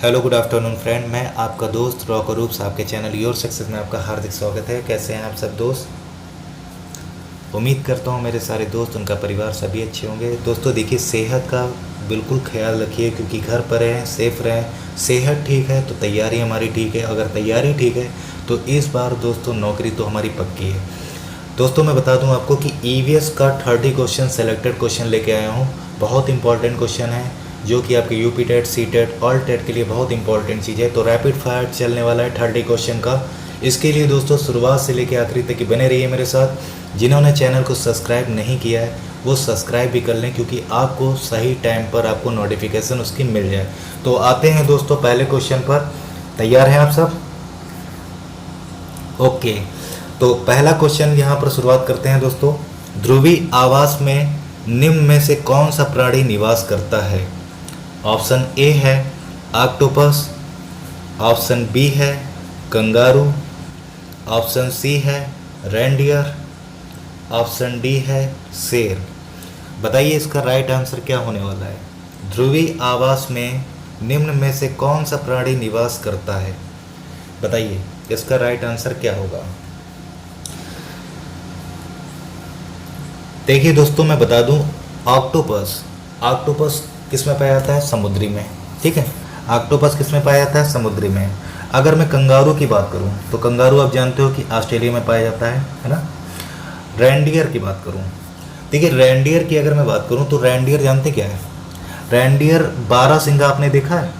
Hello good afternoon friend, मैं आपका दोस्त रॉकरूप्स आपके चैनल योर सक्सेस में आपका हार्दिक स्वागत है। कैसे हैं आप सब दोस्त? उम्मीद करता हूँ मेरे सारे दोस्त, उनका परिवार सभी अच्छे होंगे। दोस्तों देखिए, सेहत का बिल्कुल ख्याल रखिए क्योंकि घर पर रहें, सेफ रहें। सेहत ठीक है तो तैयारी हमारी ठीक है, अगर तैयारी ठीक है तो इस बार दोस्तों नौकरी तो हमारी पक्की है। दोस्तों मैं बता दूं आपको कि ईवीएस का 30 क्वेश्चन सेलेक्टेड क्वेश्चन लेके आया हूं। बहुत इंपॉर्टेंट क्वेश्चन है जो कि आपके UP TET, C TET, all TET के लिए बहुत इंपॉर्टेंट चीज़ है। तो रैपिड फायर चलने वाला है 30 क्वेश्चन का। इसके लिए दोस्तों शुरुआत से लेकर आखिरी तक बने रहिए मेरे साथ। जिन्होंने चैनल को सब्सक्राइब नहीं किया है वो सब्सक्राइब भी कर लें क्योंकि आपको सही टाइम पर आपको नोटिफिकेशन उसकी मिल जाए। तो आते हैं दोस्तों पहले क्वेश्चन पर। तैयार हैं आप सब? ओके, तो पहला क्वेश्चन यहाँ पर शुरुआत करते हैं दोस्तों। ध्रुवीय आवास में निम्न में से कौन सा प्राणी निवास करता है? ऑप्शन ए है ऑक्टोपस, ऑप्शन बी है कंगारू, ऑप्शन सी है रेनडियर, ऑप्शन डी है शेर। बताइए इसका राइट आंसर क्या होने वाला है। ध्रुवीय आवास में निम्न में से कौन सा प्राणी निवास करता है? बताइए इसका राइट आंसर क्या होगा। देखिए दोस्तों मैं बता दूं, ऑक्टोपस ऑक्टोपस किस में पाया जाता है? समुद्री में। ठीक है, ऑक्टोपस किस में पाया जाता है? समुद्री में। अगर मैं कंगारू की बात करूं तो कंगारू आप जानते हो कि ऑस्ट्रेलिया में पाया जाता है ना। रेनडियर की बात करूं, देखिए रेनडियर की अगर मैं बात करूं तो रेनडियर जानते क्या है? रेनडियर 12 सिंगा आपने देखा है?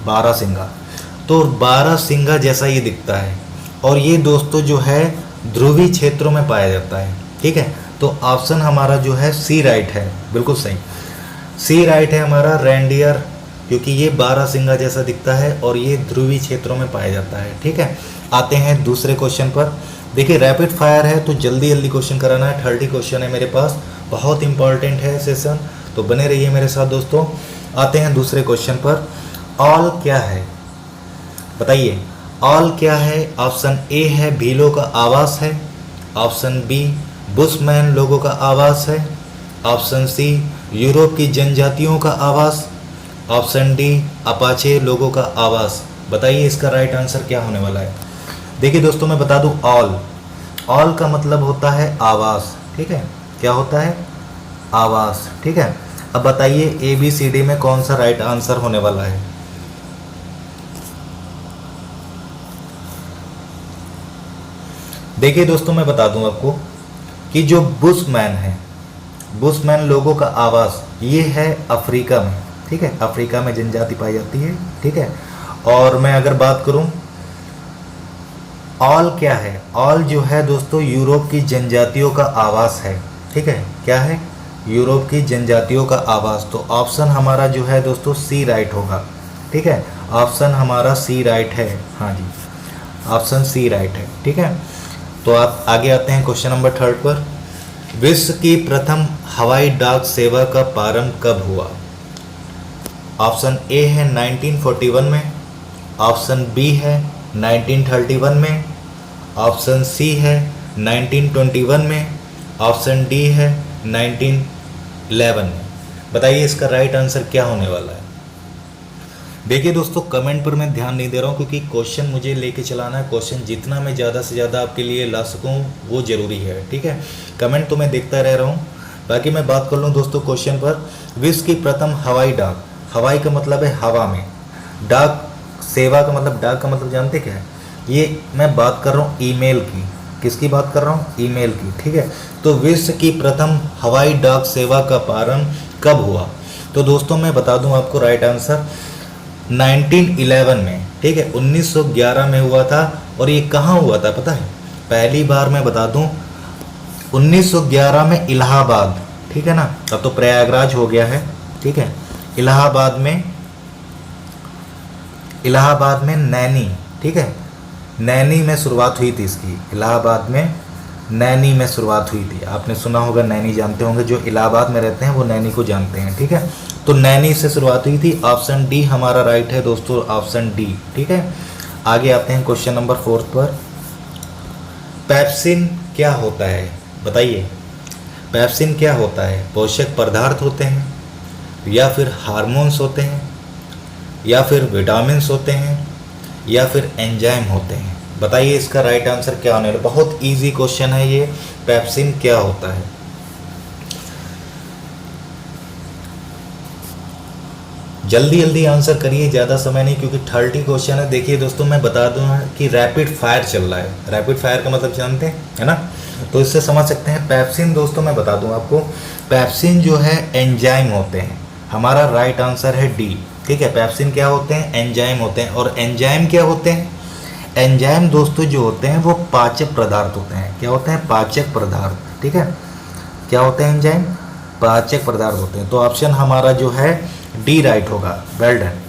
12 सिंगा, तो 12 सिंगा जैसा ये दिखता है और ये दोस्तों जो है ध्रुवीय क्षेत्रों में पाया जाता है। ठीक है, तो ऑप्शन हमारा जो है सी राइट है, बिल्कुल सही। सी राइट है हमारा रेनडियर, क्योंकि ये 12 सिंगा जैसा दिखता है और ये ध्रुवीय क्षेत्रों में पाया जाता है। ठीक है, आते हैं दूसरे क्वेश्चन पर। देखिए रैपिड फायर है तो जल्दी जल्दी क्वेश्चन कराना है। 30 क्वेश्चन है मेरे पास, बहुत इंपॉर्टेंट है सेशन, तो बने रहिए मेरे साथ दोस्तों। आते हैं दूसरे क्वेश्चन पर। ऑल क्या है? बताइए ऑल क्या है। ऑप्शन ए है भीलों का आवास है, ऑप्शन बी बुशमैन लोगों का आवास है, ऑप्शन सी यूरोप की जनजातियों का आवास, ऑप्शन डी अपाचे लोगों का आवास। बताइए इसका राइट आंसर क्या होने वाला है। देखिए दोस्तों मैं बता दूं, ऑल का मतलब होता है आवास। ठीक है, क्या होता है? आवास। ठीक है, अब बताइए ए बी सी डी में कौन सा राइट आंसर होने वाला है। देखिए दोस्तों मैं बता दूं आपको कि जो बुशमैन है, बुशमैन लोगों का आवास ये है अफ्रीका में। ठीक है, अफ्रीका में जनजाति पाई जाती है। ठीक है, और मैं अगर बात करूं ऑल क्या है, ऑल जो है दोस्तों यूरोप की जनजातियों का आवास है। ठीक है, क्या है? यूरोप की जनजातियों का आवास। तो ऑप्शन हमारा जो है दोस्तों सी राइट होगा। ठीक है, ऑप्शन हमारा सी राइट है। हाँ जी, ऑप्शन सी राइट है। ठीक है, तो आप आगे आते हैं क्वेश्चन नंबर 3 पर। विश्व की प्रथम हवाई डाक सेवा का प्रारंभ कब हुआ? ऑप्शन ए है 1941 में, ऑप्शन बी है 1931 में, ऑप्शन सी है 1921 में, ऑप्शन डी है 1911 में। बताइए इसका राइट आंसर क्या होने वाला है। देखिए दोस्तों कमेंट पर मैं ध्यान नहीं दे रहा हूँ क्योंकि क्वेश्चन मुझे लेके चलाना है। क्वेश्चन जितना मैं ज़्यादा से ज़्यादा आपके लिए ला सकूँ वो ज़रूरी है। ठीक है, कमेंट तो मैं देखता रह रहा हूँ। बाकी मैं बात कर लूँ दोस्तों क्वेश्चन पर। विश्व की प्रथम हवाई डाक, हवाई का मतलब है हवा में, डाक सेवा का मतलब, डाक का मतलब जानते क्या है? ये मैं बात कर रहा हूँ ईमेल की। किसकी बात कर रहा हूँ? ईमेल की। ठीक है, तो विश्व की प्रथम हवाई डाक सेवा का प्रारंभ कब हुआ? तो दोस्तों मैं बता दूँ आपको राइट आंसर 1911 में। ठीक है, 1911 में हुआ था। और ये कहाँ हुआ था पता है? पहली बार मैं बता दूं 1911 में इलाहाबाद। ठीक है ना, अब तो प्रयागराज हो गया है। ठीक है, इलाहाबाद में नैनी। ठीक है, नैनी में शुरुआत हुई थी इसकी। इलाहाबाद में नैनी में शुरुआत हुई थी। आपने सुना होगा, नैनी जानते होंगे, जो इलाहाबाद में रहते हैं वो नैनी को जानते हैं। ठीक है, तो नैनी से शुरुआत हुई थी। ऑप्शन डी हमारा राइट है दोस्तों, ऑप्शन डी। ठीक है, आगे आते हैं क्वेश्चन नंबर 4 पर। पेप्सिन क्या होता है? बताइए पेप्सिन क्या होता है? पोषक पदार्थ होते हैं या फिर हार्मोन्स होते हैं या फिर विटामिन्स होते हैं, या फिर एंजाइम होते हैं? बताइए इसका राइट आंसर क्या होने वाला। बहुत इजी क्वेश्चन है ये, पेप्सिन क्या होता है। जल्दी जल्दी आंसर करिए, ज़्यादा समय नहीं, क्योंकि 30 क्वेश्चन है। देखिए दोस्तों, मैं बता दूं कि रैपिड फायर चल रहा है। रैपिड फायर का मतलब जानते हैं, है ना, तो इससे समझ सकते हैं। पेप्सिन दोस्तों मैं बता दूं आपको, पेप्सिन जो है एंजाइम होते हैं। हमारा राइट आंसर है डी। ठीक है, पेप्सिन क्या होते हैं? एंजाइम होते हैं। और एंजाइम क्या होते हैं? एंजाइम दोस्तों जो होते हैं वो पाचक पदार्थ होते हैं। क्या होते हैं? पाचक पदार्थ। ठीक है, क्या होते हैं एंजाइम? पाचक पदार्थ होते हैं। तो ऑप्शन हमारा जो है डी राइट होगा। वेल डन,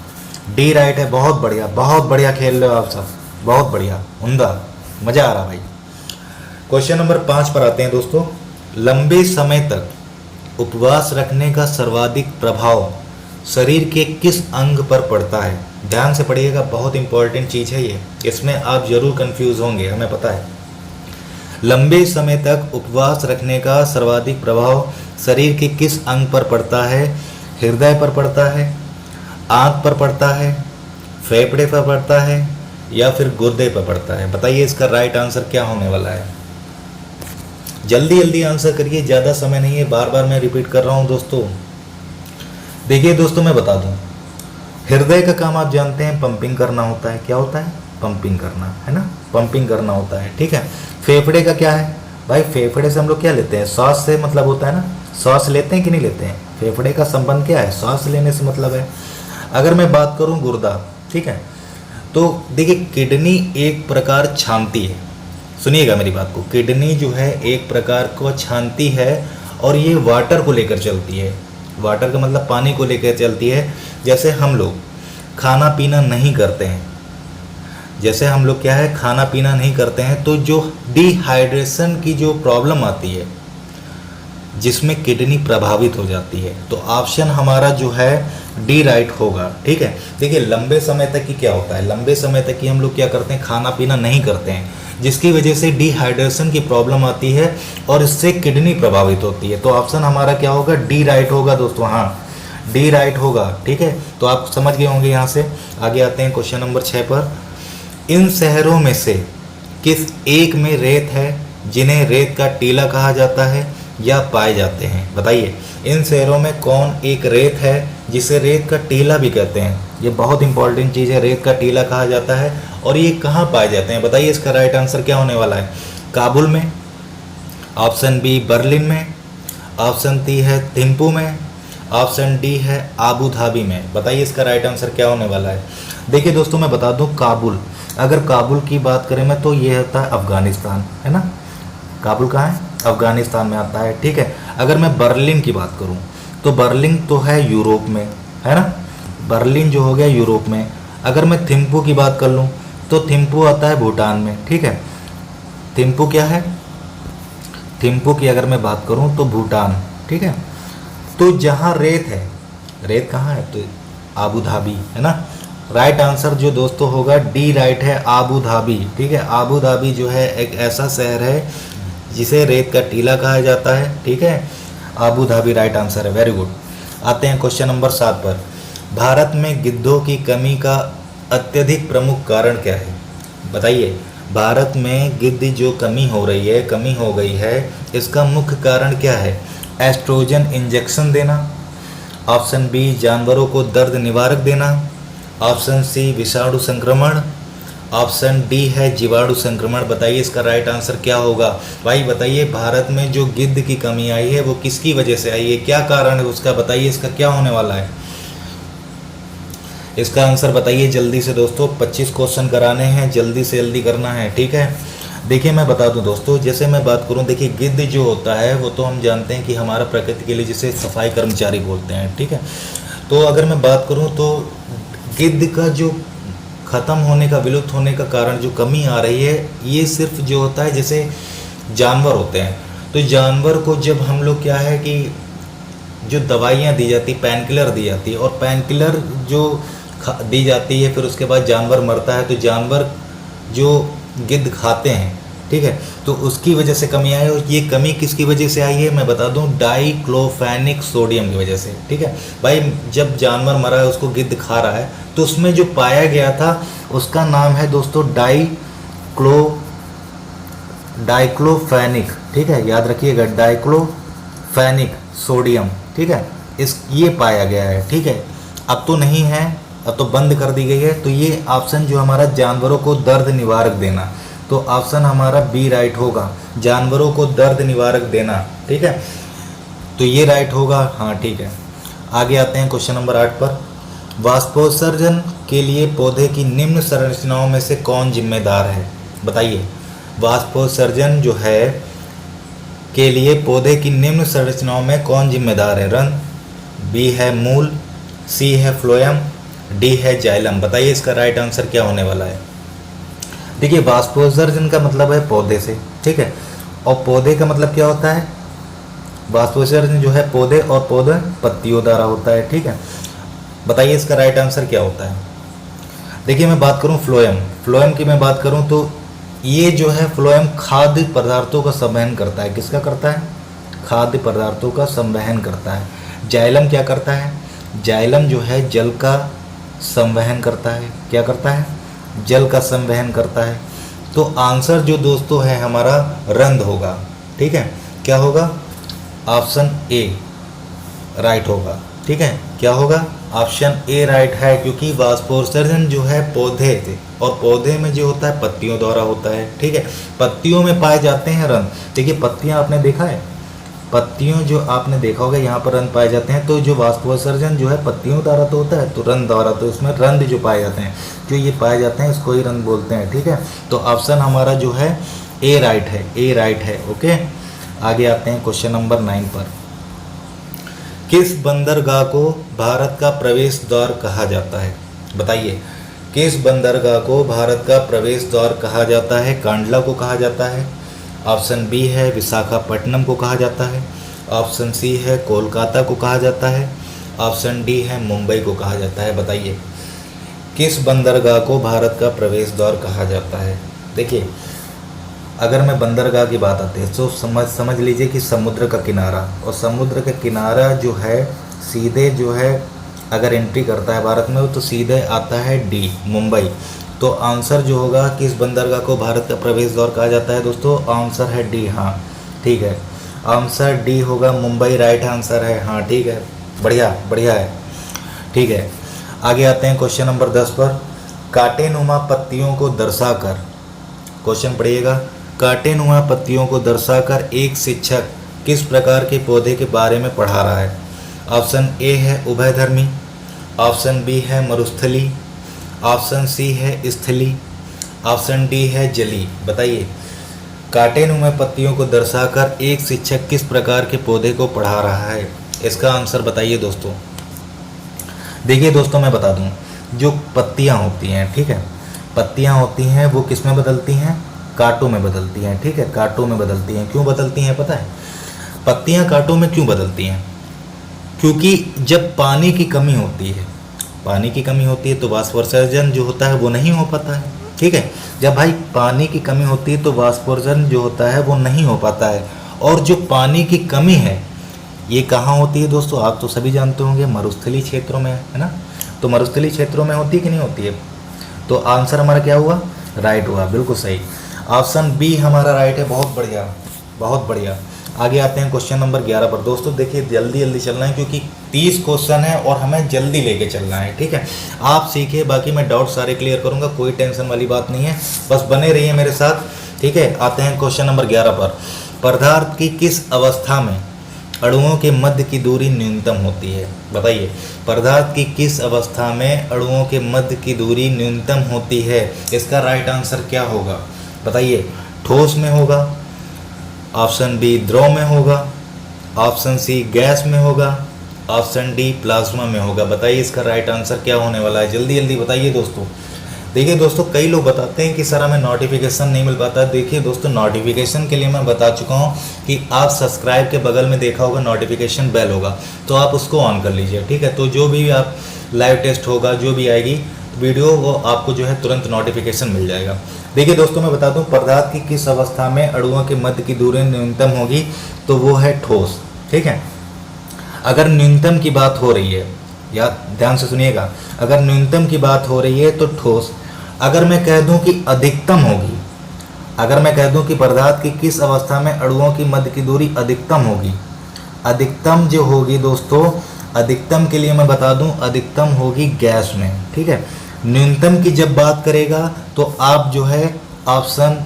डी राइट है। बहुत बढ़िया, बहुत बढ़िया खेल रहे हो आप सब, बहुत बढ़िया, उम्दा, मज़ा आ रहा भाई। क्वेश्चन नंबर 5 पर आते हैं दोस्तों। लंबे समय तक उपवास रखने का सर्वाधिक प्रभाव शरीर के किस अंग पर पड़ता है? ध्यान से पढ़िएगा, बहुत इंपॉर्टेंट चीज़ है ये, इसमें आप जरूर कंफ्यूज होंगे, हमें पता है। लंबे समय तक उपवास रखने का सर्वाधिक प्रभाव शरीर के किस अंग पर पड़ता है? हृदय पर पड़ता है, आंत पर पड़ता है, फेफड़े पर पड़ता है, या फिर गुर्दे पर पड़ता है? बताइए इसका राइट आंसर क्या होने वाला है। जल्दी जल्दी आंसर करिए, ज़्यादा समय नहीं है, बार बार मैं रिपीट कर रहा हूँ दोस्तों। देखिए दोस्तों, मैं बता दूँ, हृदय का काम आप जानते हैं पंपिंग करना होता है। क्या होता है? पंपिंग करना, है ना, पंपिंग करना होता है। ठीक है, फेफड़े का क्या है भाई? फेफड़े से हम लोग क्या लेते हैं? श्वास से मतलब होता है ना, श्वास लेते हैं कि नहीं लेते हैं? फेफड़े का संबंध क्या है? श्वास लेने से मतलब है। अगर मैं बात करूं गुर्दा, ठीक है, तो देखिए किडनी एक प्रकार छानती है। सुनिएगा मेरी बात को, किडनी जो है एक प्रकार को छानती है और ये वाटर को लेकर चलती है। वाटर का मतलब पानी को लेकर चलती है। जैसे हम लोग खाना पीना नहीं करते हैं, जैसे हम लोग क्या है, खाना पीना नहीं करते हैं, तो जो डिहाइड्रेशन की जो प्रॉब्लम आती है, जिसमें किडनी प्रभावित हो जाती है, तो ऑप्शन हमारा जो है डी राइट होगा। ठीक है, देखिए लंबे समय तक की क्या होता है, लंबे समय तक की हम लोग क्या करते हैं, खाना पीना नहीं करते हैं, जिसकी वजह से डिहाइड्रेशन की प्रॉब्लम आती है और इससे किडनी प्रभावित होती है। तो ऑप्शन हमारा क्या होगा? डी राइट होगा दोस्तों। हाँ, डी राइट होगा। ठीक है, तो आप समझ गए होंगे। यहाँ से आगे आते हैं क्वेश्चन नंबर 6 पर। इन शहरों में से किस एक में रेत है जिन्हें रेत का टीला कहा जाता है या पाए जाते हैं? बताइए इन शहरों में कौन एक रेत है जिसे रेत का टीला भी कहते हैं? ये बहुत इंपॉर्टेंट चीज़ है, रेत का टीला कहा जाता है। और ये कहाँ पाए जाते हैं? बताइए इसका राइट आंसर क्या होने वाला है। काबुल में, ऑप्शन बी बर्लिन में, ऑप्शन सी है थिम्पू में, ऑप्शन डी है आबू धाबी में। बताइए इसका राइट आंसर क्या होने वाला है। देखिए दोस्तों, मैं बता दूं, काबुल, अगर काबुल की बात करें मैं, तो ये होता है अफगानिस्तान, है ना। काबुल कहाँ है? अफगानिस्तान में आता है। ठीक है, अगर मैं बर्लिन की बात करूं तो बर्लिन तो है यूरोप में, है ना, बर्लिन जो हो गया यूरोप में। अगर मैं थिम्पू की बात कर लूं तो थिम्पू आता है भूटान में। ठीक है, थिम्पू क्या है? थिम्पू की अगर मैं बात करूं तो भूटान। ठीक है, तो जहां रेत है, रेत कहाँ है? तो आबू धाबी, है ना। राइट आंसर जो दोस्तों होगा डी राइट है, आबू धाबी। ठीक है, आबू धाबी जो है एक ऐसा शहर है जिसे रेत का टीला कहा जाता है। ठीक है, आबू धाबी राइट आंसर है। Very good. आते हैं क्वेश्चन नंबर 7 पर। भारत में गिद्धों की कमी का अत्यधिक प्रमुख कारण क्या है? बताइए, भारत में गिद्ध जो कमी हो रही है, कमी हो गई है, इसका मुख्य कारण क्या है? एस्ट्रोजन इंजेक्शन देना, ऑप्शन बी जानवरों को दर्द निवारक देना, ऑप्शन सी विषाणु संक्रमण, ऑप्शन डी है जीवाणु संक्रमण। बताइए इसका राइट आंसर क्या होगा। भाई बताइए, भारत में जो गिद्ध की कमी आई है वो किसकी वजह से आई है, क्या कारण है उसका? बताइए इसका क्या होने वाला है। इसका आंसर बताइए जल्दी से दोस्तों, 25 क्वेश्चन कराने हैं, जल्दी से जल्दी करना है। ठीक है, देखिए मैं बता दूं दोस्तों, जैसे मैं बात करूं, देखिए गिद्ध जो होता है वो तो हम जानते हैं कि हमारा प्रकृति के लिए जिसे सफाई कर्मचारी बोलते हैं। ठीक है, तो अगर मैं बात करूं तो गिद्ध का जो ख़त्म होने का, विलुप्त होने का कारण जो कमी आ रही है, ये सिर्फ जो होता है, जैसे जानवर होते हैं, तो जानवर को जब हम लोग क्या है कि जो दवाइयाँ दी जाती, पेन किलर दी जाती है, और पेन किलर जो दी जाती है, फिर उसके बाद जानवर मरता है, तो जानवर जो गिद्ध खाते हैं, ठीक ठीक है, तो उसकी वजह से कमी आई है। और ये कमी किसकी वजह से आई है मैं बता दूं, डाइक्लोफेनिक सोडियम की वजह से। ठीक है भाई, जब जानवर मरा है उसको गिद्ध खा रहा है तो उसमें जो पाया गया था उसका नाम है दोस्तों डाइक्लोफेनिक। ठीक है, याद रखिएगा, डाइक्लोफेनिक सोडियम। ठीक है, ये पाया गया है। ठीक है, अब तो नहीं है, अब तो बंद कर दी गई है। तो ये ऑप्शन जो हमारा जानवरों को दर्द निवारक देना, तो ऑप्शन हमारा बी राइट होगा, जानवरों को दर्द निवारक देना। ठीक है, तो ये राइट होगा। हाँ ठीक है, आगे आते हैं क्वेश्चन नंबर 8 पर। वाष्पोत्सर्जन के लिए पौधे की निम्न संरचनाओं में से कौन जिम्मेदार है? बताइए, वाष्पोत्सर्जन जो है के लिए पौधे की निम्न संरचनाओं में कौन जिम्मेदार है? रंग, बी है मूल, सी है फ्लोएम, डी है जाइलम। बताइए इसका राइट आंसर क्या होने वाला है? देखिए, वाष्पोत्सर्जन का मतलब है पौधे से। ठीक है, और पौधे का मतलब क्या होता है? वाष्पोत्सर्जन जो है पौधे, और पौधे पत्तियों द्वारा होता है। ठीक है, बताइए इसका राइट आंसर क्या होता है? देखिए, मैं बात करूं फ्लोएम की मैं बात करूं तो ये जो है फ्लोएम खाद्य पदार्थों का संवहन करता है। किसका करता है? खाद्य पदार्थों का संवहन करता है। जाइलम क्या करता है? जाइलम जो है जल का संवहन करता है। क्या करता है? जल का संवहन करता है। तो आंसर जो दोस्तों है हमारा रंध्र होगा। ठीक है, क्या होगा? ऑप्शन ए राइट होगा। ठीक है, क्या होगा? ऑप्शन ए राइट है, क्योंकि वाष्पोत्सर्जन जो है पौधे थे, और पौधे में जो होता है पत्तियों द्वारा होता है। ठीक है, पत्तियों में पाए जाते हैं रंध्र। देखिए, पत्तियां आपने देखा है, पत्तियों जो आपने देखा होगा यहाँ पर रंध्र पाए जाते हैं। तो जो वाष्पोत्सर्जन जो है पत्तियों द्वारा तो होता है, तो रंध्र द्वारा, तो इसमें रंध्र जो पाए जाते हैं, जो ये पाए जाते हैं इसको ही रंध्र बोलते हैं। ठीक है, तो ऑप्शन हमारा जो है ए राइट है, ए राइट है। ओके, आगे आते हैं क्वेश्चन नंबर 9 पर। किस बंदरगाह को भारत का प्रवेश द्वार कहा जाता है? बताइए, किस बंदरगाह को भारत का प्रवेश द्वार कहा जाता है? कांडला को कहा जाता है, ऑप्शन बी है विशाखापट्टनम को कहा जाता है, ऑप्शन सी है कोलकाता को कहा जाता है, ऑप्शन डी है मुंबई को कहा जाता है। बताइए, किस बंदरगाह को भारत का प्रवेश द्वार कहा जाता है? देखिए, अगर मैं बंदरगाह की बात आती है तो समझ लीजिए कि समुद्र का किनारा, और समुद्र का किनारा जो है सीधे जो है अगर एंट्री करता है भारत में तो सीधे आता है डी, मुंबई। तो आंसर जो होगा किस बंदरगाह को भारत का प्रवेश द्वार कहा जाता है दोस्तों? आंसर है डी। हाँ ठीक है, आंसर डी होगा, मुंबई राइट आंसर है। हाँ ठीक है, बढ़िया बढ़िया है। ठीक है, आगे आते हैं क्वेश्चन नंबर 10 पर। कांटेनुमा पत्तियों को दर्शाकर, क्वेश्चन पढ़िएगा, कांटेनुमा पत्तियों को दर्शाकर एक शिक्षक किस प्रकार के पौधे के बारे में पढ़ा रहा है? ऑप्शन ए है उभयधर्मी, ऑप्शन बी है मरुस्थली, ऑप्शन सी है स्थली, ऑप्शन डी है जली। बताइए, कांटेनुमा पत्तियों को दर्शाकर एक शिक्षक किस प्रकार के पौधे को पढ़ा रहा है? इसका आंसर बताइए दोस्तों। देखिए दोस्तों, मैं बता दूं, जो पत्तियां होती हैं, ठीक है, पत्तियां होती हैं वो किस में बदलती हैं? कांटों में बदलती हैं। ठीक है, कांटों में बदलती हैं। क्यों बदलती हैं पता है? पत्तियां कांटों में क्यों बदलती हैं? क्योंकि जब पानी की कमी होती है, पानी की कमी होती है तो वाष्पोत्सर्जन जो होता है वो नहीं हो पाता है। ठीक है, जब भाई पानी की कमी होती है तो वाष्पोत्सर्जन जो होता है वो नहीं हो पाता है। और जो पानी की कमी है ये कहाँ होती है दोस्तों? आप तो सभी जानते होंगे, मरुस्थलीय क्षेत्रों में, है ना? तो मरुस्थलीय क्षेत्रों में होती है कि नहीं होती है? तो आंसर हमारा क्या हुआ? राइट हुआ, बिल्कुल सही। ऑप्शन बी हमारा राइट है। बहुत बढ़िया, बहुत बढ़िया। आगे आते हैं क्वेश्चन नंबर 11 पर। दोस्तों देखिए, जल्दी जल्दी चलना है क्योंकि 30 क्वेश्चन है और हमें जल्दी लेके चलना है। ठीक है, आप सीखिए, बाकी मैं डाउट सारे क्लियर करूंगा, कोई टेंशन वाली बात नहीं है, बस बने रहिए मेरे साथ। ठीक है, आते हैं क्वेश्चन नंबर 11 पर। पदार्थ की किस अवस्था में अणुओं के मध्य की दूरी न्यूनतम होती है? बताइए, पदार्थ की किस अवस्था में अणुओं के मध्य की दूरी न्यूनतम होती है? इसका राइट आंसर क्या होगा? बताइए, ठोस में होगा, ऑप्शन बी द्रव में होगा, ऑप्शन सी गैस में होगा, ऑप्शन डी प्लाज्मा में होगा। बताइए इसका राइट आंसर क्या होने वाला है? जल्दी जल्दी बताइए दोस्तों। देखिए दोस्तों, कई लोग बताते हैं कि सर हमें नोटिफिकेशन नहीं मिल पाता। देखिए दोस्तों, नोटिफिकेशन के लिए मैं बता चुका हूँ कि आप सब्सक्राइब के बगल में देखा होगा नोटिफिकेशन बेल होगा, तो आप उसको ऑन कर लीजिए। ठीक है, तो जो भी आप लाइव टेस्ट होगा, जो भी आएगी वीडियो, वो आपको जो है तुरंत नोटिफिकेशन मिल जाएगा। देखिए दोस्तों, मैं बता दूं पदार्थ की किस अवस्था में अणुओं के मध्य की दूरी न्यूनतम होगी, तो वो है ठोस। ठीक है, अगर न्यूनतम की बात हो रही है, या ध्यान से सुनिएगा, अगर न्यूनतम की बात हो रही है तो ठोस। अगर मैं कह दूं कि अधिकतम होगी, अगर मैं कह दूं कि पदार्थ की किस अवस्था में अणुओं की मध्य की दूरी अधिकतम होगी, अधिकतम जो होगी दोस्तों, अधिकतम के लिए मैं बता दूं अधिकतम होगी गैस में। ठीक है, न्यूनतम की जब बात करेगा तो आप जो है ऑप्शन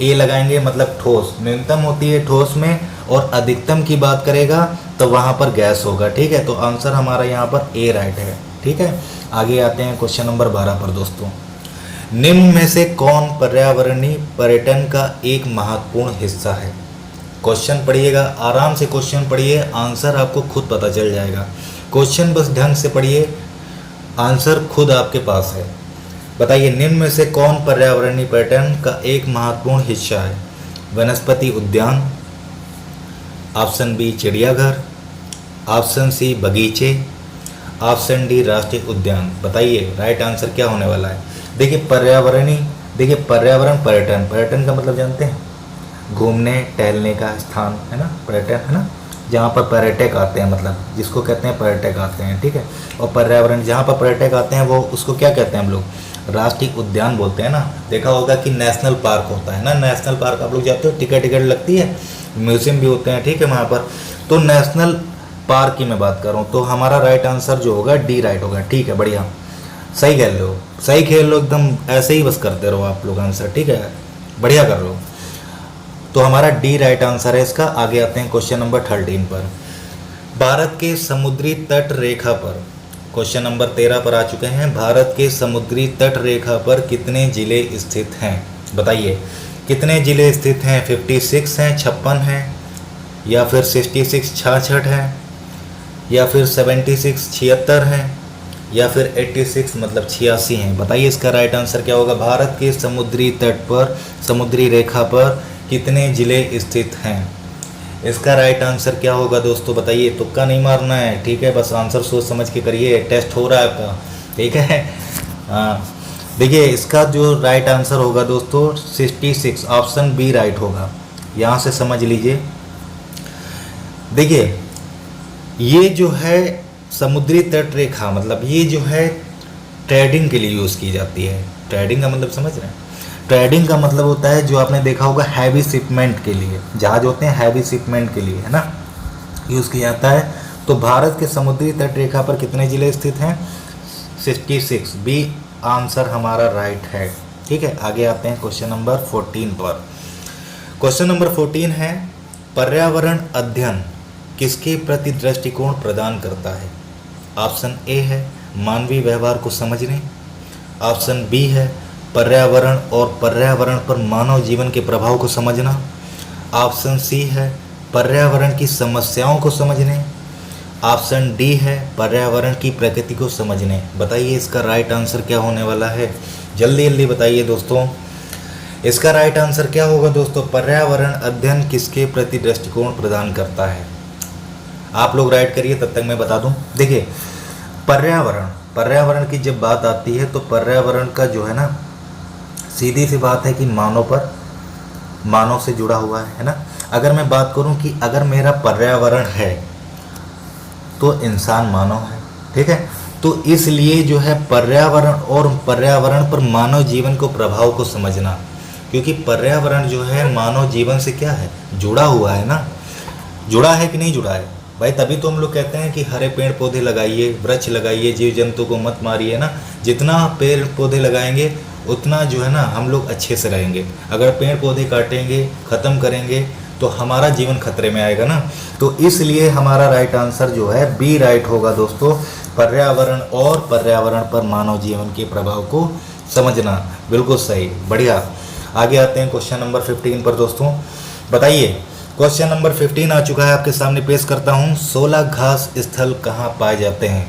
ए लगाएंगे, मतलब ठोस। न्यूनतम होती है ठोस में, और अधिकतम की बात करेगा तो वहाँ पर गैस होगा। ठीक है, तो आंसर हमारा यहाँ पर ए राइट है। ठीक है, आगे आते हैं क्वेश्चन नंबर 12 पर दोस्तों। निम्न में से कौन पर्यावरणीय पर्यटन का एक महत्वपूर्ण हिस्सा है? क्वेश्चन पढ़िएगा, आराम से क्वेश्चन पढ़िए, आंसर आपको खुद पता चल जाएगा। क्वेश्चन बस ढंग से पढ़िए, आंसर खुद आपके पास है। बताइए, निम्न में से कौन पर्यावरणीय पर्यटन का एक महत्वपूर्ण हिस्सा है? वनस्पति उद्यान, ऑप्शन बी चिड़ियाघर, ऑप्शन सी बगीचे, ऑप्शन डी राष्ट्रीय उद्यान। बताइए राइट आंसर क्या होने वाला है? देखिए पर्यावरणीय, देखिए पर्यावरण पर्यटन, पर्यटन का मतलब जानते हैं, घूमने टहलने का स्थान है ना, पर्यटन है ना, जहाँ पर पर्यटक आते हैं, मतलब जिसको कहते हैं पर्यटक आते हैं। ठीक है, और पर्यावरण जहाँ पर पर्यटक आते हैं वो उसको क्या कहते हैं हम लोग? राष्ट्रीय उद्यान बोलते हैं ना। देखा होगा कि नेशनल पार्क होता है ना, नेशनल पार्क आप लोग जाते हो, टिकट टिकट लगती है, म्यूजियम भी होते हैं। ठीक है, वहाँ पर तो नेशनल पार्क की मैं बात कर रहा हूँ, तो हमारा राइट आंसर जो होगा डी राइट होगा। ठीक है, बढ़िया, सही खेल रहे हो, सही खेल लो एकदम, ऐसे ही बस करते रहो आप लोग आंसर। ठीक है, बढ़िया कर रहे हो। तो हमारा डी राइट आंसर है इसका। आगे आते हैं क्वेश्चन नंबर 13 पर। भारत के समुद्री तट रेखा पर, क्वेश्चन नंबर 13 पर आ चुके हैं। भारत के समुद्री तट रेखा पर कितने जिले स्थित हैं? बताइए कितने जिले स्थित हैं? 56 हैं, 56 हैं, या फिर 66 66 हैं, या फिर 76 76 हैं, या फिर 86 मतलब 86 हैं। बताइए इसका राइट आंसर क्या होगा? भारत के समुद्री तट पर, समुद्री रेखा पर कितने जिले स्थित हैं? इसका राइट आंसर क्या होगा दोस्तों? बताइए, तुक्का नहीं मारना है। ठीक है, बस आंसर सोच समझ के करिए, टेस्ट हो रहा है आपका। ठीक है, हाँ, देखिए इसका जो राइट आंसर होगा दोस्तों 66, ऑप्शन बी राइट होगा। यहाँ से समझ लीजिए, देखिए ये जो है समुद्री तट रेखा, मतलब ये जो है ट्रेडिंग के लिए यूज़ की जाती है। ट्रेडिंग का मतलब समझ रहे हैं? ट्रेडिंग का मतलब होता है, जो आपने देखा होगा हैवी शिपमेंट के लिए, जहाज होते हैं हैवी शिपमेंट के लिए, है ना, यूज़ किया जाता है। तो भारत के समुद्री तट रेखा पर कितने जिले स्थित हैं? 66, बी आंसर हमारा राइट है। ठीक है, आगे आते हैं क्वेश्चन नंबर 14 पर। क्वेश्चन नंबर 14 है, पर्यावरण अध्ययन किसके प्रति दृष्टिकोण प्रदान करता है? ऑप्शन ए है मानवीय व्यवहार को समझने, ऑप्शन बी है पर्यावरण और पर्यावरण पर मानव जीवन के प्रभाव को समझना, ऑप्शन सी है पर्यावरण की समस्याओं को समझने, ऑप्शन डी है पर्यावरण की प्रकृति को समझने। बताइए इसका राइट आंसर क्या होने वाला है? जल्दी जल्दी बताइए दोस्तों, इसका राइट आंसर क्या होगा दोस्तों? पर्यावरण अध्ययन किसके प्रति दृष्टिकोण प्रदान करता है? आप लोग राइट करिए, तब तक मैं बता दूं। देखिए पर्यावरण की जब बात आती है तो पर्यावरण का जो है ना, सीधी सी बात है कि मानव से जुड़ा हुआ है ना। अगर मैं बात करूं कि अगर मेरा पर्यावरण है तो इंसान मानव है। ठीक है, तो इसलिए जो है पर्यावरण और पर्यावरण पर मानव जीवन को प्रभाव को समझना, क्योंकि पर्यावरण जो है मानव जीवन से क्या है, जुड़ा हुआ है ना। जुड़ा है कि नहीं जुड़ा है भाई? तभी तो हम लोग कहते हैं कि हरे पेड़ पौधे लगाइए, वृक्ष लगाइए, जीव जंतु को मत मारिए ना। जितना पेड़ पौधे लगाएंगे उतना जो है ना हम लोग अच्छे से रहेंगे। अगर पेड़ पौधे काटेंगे, ख़त्म करेंगे, तो हमारा जीवन खतरे में आएगा ना। तो इसलिए हमारा राइट आंसर जो है बी राइट होगा दोस्तों, पर्यावरण और पर्यावरण पर मानव जीवन के प्रभाव को समझना। बिल्कुल सही, बढ़िया। आगे आते हैं क्वेश्चन नंबर 15 पर दोस्तों। बताइए, क्वेश्चन नंबर 15 आ चुका है आपके सामने, पेश करता हूँ। 16 घास स्थल कहाँ पाए जाते हैं?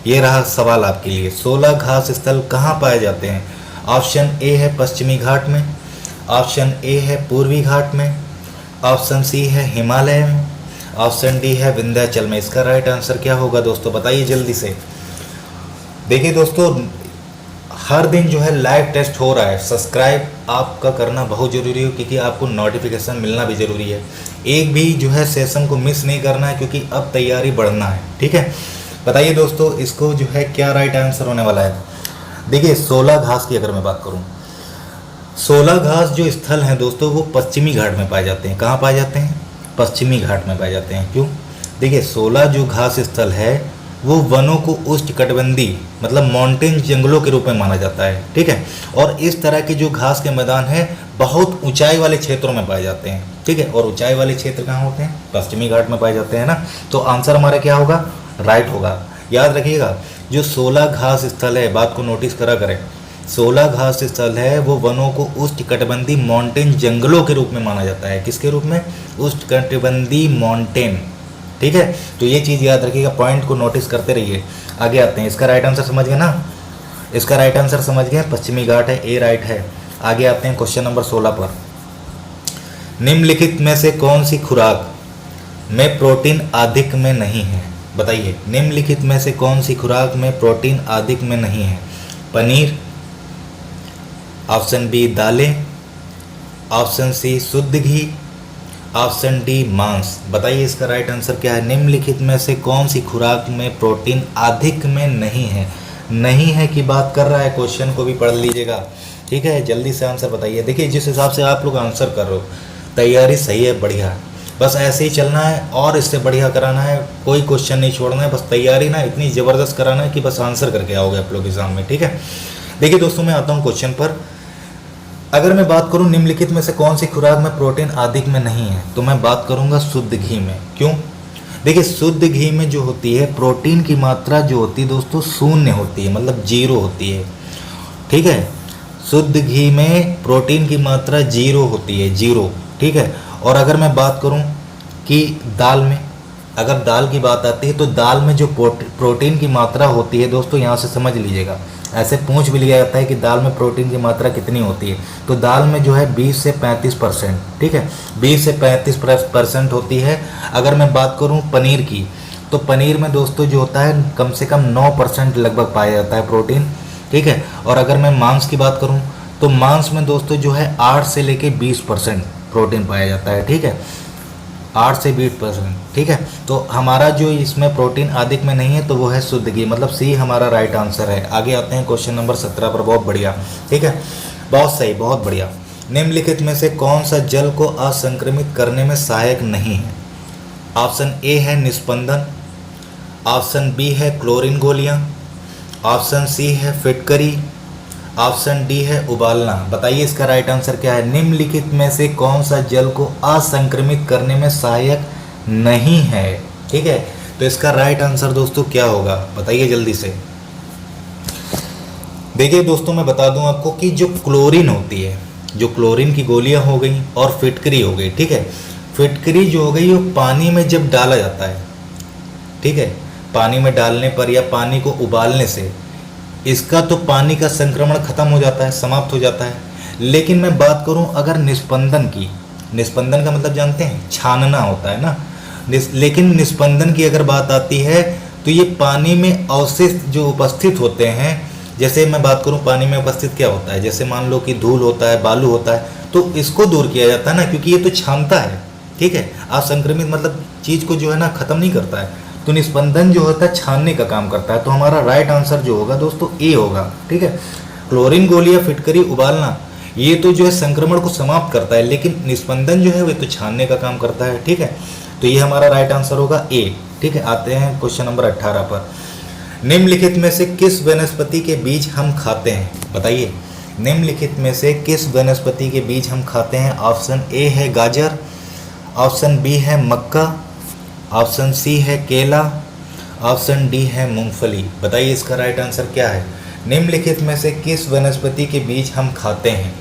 ये रहा सवाल आपके लिए, 16 घास स्थल कहाँ पाए जाते हैं? ऑप्शन ए है पश्चिमी घाट में, ऑप्शन ए है पूर्वी घाट में, ऑप्शन सी है हिमालय में, ऑप्शन डी है विंध्याचल में। इसका राइट आंसर क्या होगा दोस्तों? बताइए जल्दी से। देखिए दोस्तों, हर दिन जो है लाइव टेस्ट हो रहा है। सब्सक्राइब आपका करना बहुत ज़रूरी है, क्योंकि आपको नोटिफिकेशन मिलना भी ज़रूरी है। एक भी जो है सेशन को मिस नहीं करना है, क्योंकि अब तैयारी बढ़ना है। ठीक है, बताइए दोस्तों, इसको जो है क्या राइट आंसर होने वाला है। देखिए 16 घास की अगर मैं बात करूं, 16 घास जो स्थल हैं दोस्तों वो पश्चिमी घाट में पाए जाते हैं। कहाँ पाए जाते हैं? पश्चिमी घाट में पाए जाते हैं। क्यों? देखिए 16 जो घास स्थल है वो वनों को उष्णकटिबंधीय मतलब माउंटेन जंगलों के रूप में माना जाता है। ठीक है, और इस तरह के जो घास के मैदान है बहुत ऊंचाई वाले क्षेत्रों में पाए जाते हैं। ठीक है, और ऊंचाई वाले क्षेत्र कहाँ होते हैं? पश्चिमी घाट में पाए जाते हैं ना। तो आंसर हमारा क्या होगा? राइट होगा। याद रखिएगा, जो 16 घास स्थल है, बात को नोटिस करा करें, 16 घास स्थल है वो वनों को उष्णकटिबंधीय माउंटेन जंगलों के रूप में माना जाता है। किसके रूप में? उष्णकटिबंधीय माउंटेन। ठीक है, तो ये चीज़ याद रखिएगा, पॉइंट को नोटिस करते रहिए। आगे आते हैं, इसका राइट आंसर समझ गए ना? इसका राइट आंसर समझ गए, पश्चिमी घाट है, ए राइट है। आगे आते हैं क्वेश्चन नंबर 16 पर। निम्नलिखित में से कौन सी खुराक में प्रोटीन अधिक में नहीं है? बताइए, निम्नलिखित में से कौन सी खुराक में प्रोटीन अधिक में नहीं है? पनीर, ऑप्शन बी दालें, ऑप्शन सी शुद्ध घी, ऑप्शन डी मांस। बताइए इसका राइट आंसर क्या है? निम्नलिखित में से कौन सी खुराक में प्रोटीन अधिक में नहीं है? नहीं है की बात कर रहा है, क्वेश्चन को भी पढ़ लीजिएगा। ठीक है, जल्दी से आंसर बताइए। देखिए जिस हिसाब से आप लोग आंसर कर रहे हो, तैयारी सही है, बढ़िया है, बस ऐसे ही चलना है और इससे बढ़िया कराना है, कोई क्वेश्चन नहीं छोड़ना है, बस तैयारी ना इतनी ज़बरदस्त कराना है कि बस आंसर करके आओगे आप लोग एग्जाम में। ठीक है, देखिए दोस्तों, मैं आता हूँ क्वेश्चन पर। अगर मैं बात करूं निम्नलिखित में से कौन सी खुराक में प्रोटीन अधिक में नहीं है, तो मैं बात करूंगा शुद्ध घी में। क्यों? देखिए शुद्ध घी में जो होती है प्रोटीन की मात्रा जो होती है दोस्तों शून्य होती है, मतलब जीरो होती है। ठीक है, शुद्ध घी में प्रोटीन की मात्रा जीरो होती है, जीरो। ठीक है, और अगर मैं बात करूं कि दाल में, अगर दाल की बात आती है तो दाल में जो प्रोटीन की मात्रा होती है दोस्तों, यहाँ से समझ लीजिएगा, ऐसे पूछ भी लिया जाता है कि दाल में प्रोटीन की मात्रा कितनी होती है, तो दाल में जो है 20 से 35%। ठीक है, 20 से 35% होती है। अगर मैं बात करूं पनीर की, तो पनीर में दोस्तों जो होता है कम से कम 9% लगभग पाया जाता है प्रोटीन। ठीक है, और अगर मैं मांस की बात करूं तो मांस में दोस्तों जो है 8 से लेके 20% प्रोटीन पाया जाता है। ठीक है, 8 से 20%। ठीक है, तो हमारा जो इसमें प्रोटीन अधिक में नहीं है तो वो है शुद्ध घी, मतलब सी हमारा राइट आंसर है। आगे आते हैं क्वेश्चन नंबर 17 पर। बहुत बढ़िया, ठीक है, बहुत सही, बहुत बढ़िया। निम्नलिखित में से कौन सा जल को असंक्रमित करने में सहायक नहीं है? ऑप्शन ए है निस्पंदन, ऑप्शन बी है क्लोरीन गोलियां, ऑप्शन सी है फिटकरी, ऑप्शन डी है उबालना। बताइए इसका राइट आंसर क्या है? निम्नलिखित में से कौन सा जल को असंक्रमित करने में सहायक नहीं है? ठीक है, तो इसका राइट आंसर दोस्तों क्या होगा? बताइए जल्दी से। देखिए दोस्तों, मैं बता दूं आपको कि जो क्लोरीन होती है, जो क्लोरीन की गोलियां हो गई और फिटकरी हो गई। ठीक है, फिटकरी जो हो गई वो पानी में जब डाला जाता है, ठीक है, पानी में डालने पर या पानी को उबालने से इसका तो पानी का संक्रमण खत्म हो जाता है, समाप्त हो जाता है। लेकिन मैं बात करूं अगर निस्पंदन की, निस्पंदन का मतलब जानते हैं, छानना होता है ना। लेकिन निस्पंदन की अगर बात आती है तो ये पानी में अवशिष्ट जो उपस्थित होते हैं, जैसे मैं बात करूं पानी में उपस्थित क्या होता है, जैसे मान लो कि धूल होता है, बालू होता है, तो इसको दूर किया जाता है ना, क्योंकि ये तो छानता है। ठीक है, असंक्रमित मतलब चीज़ को जो है ना ख़त्म नहीं करता है, तो निस्पंदन जो होता है छानने का काम करता है। तो हमारा राइट आंसर जो होगा दोस्तों ए होगा। ठीक है, क्लोरीन गोलियां, फिटकरी, उबालना ये तो जो है संक्रमण को समाप्त करता है, लेकिन निस्पंदन जो है वो तो छानने का काम करता है। ठीक है, तो ये हमारा राइट आंसर होगा ए। ठीक है, आते हैं क्वेश्चन नंबर 18 पर। निम्नलिखित में से किस वनस्पति के बीज हम खाते हैं? बताइए, निम्नलिखित में से किस वनस्पति के बीज हम खाते हैं? ऑप्शन ए है गाजर, ऑप्शन बी है मक्का, ऑप्शन सी है केला, ऑप्शन डी है मूंगफली। बताइए इसका राइट आंसर क्या है? निम्नलिखित में से किस वनस्पति के बीज हम खाते हैं?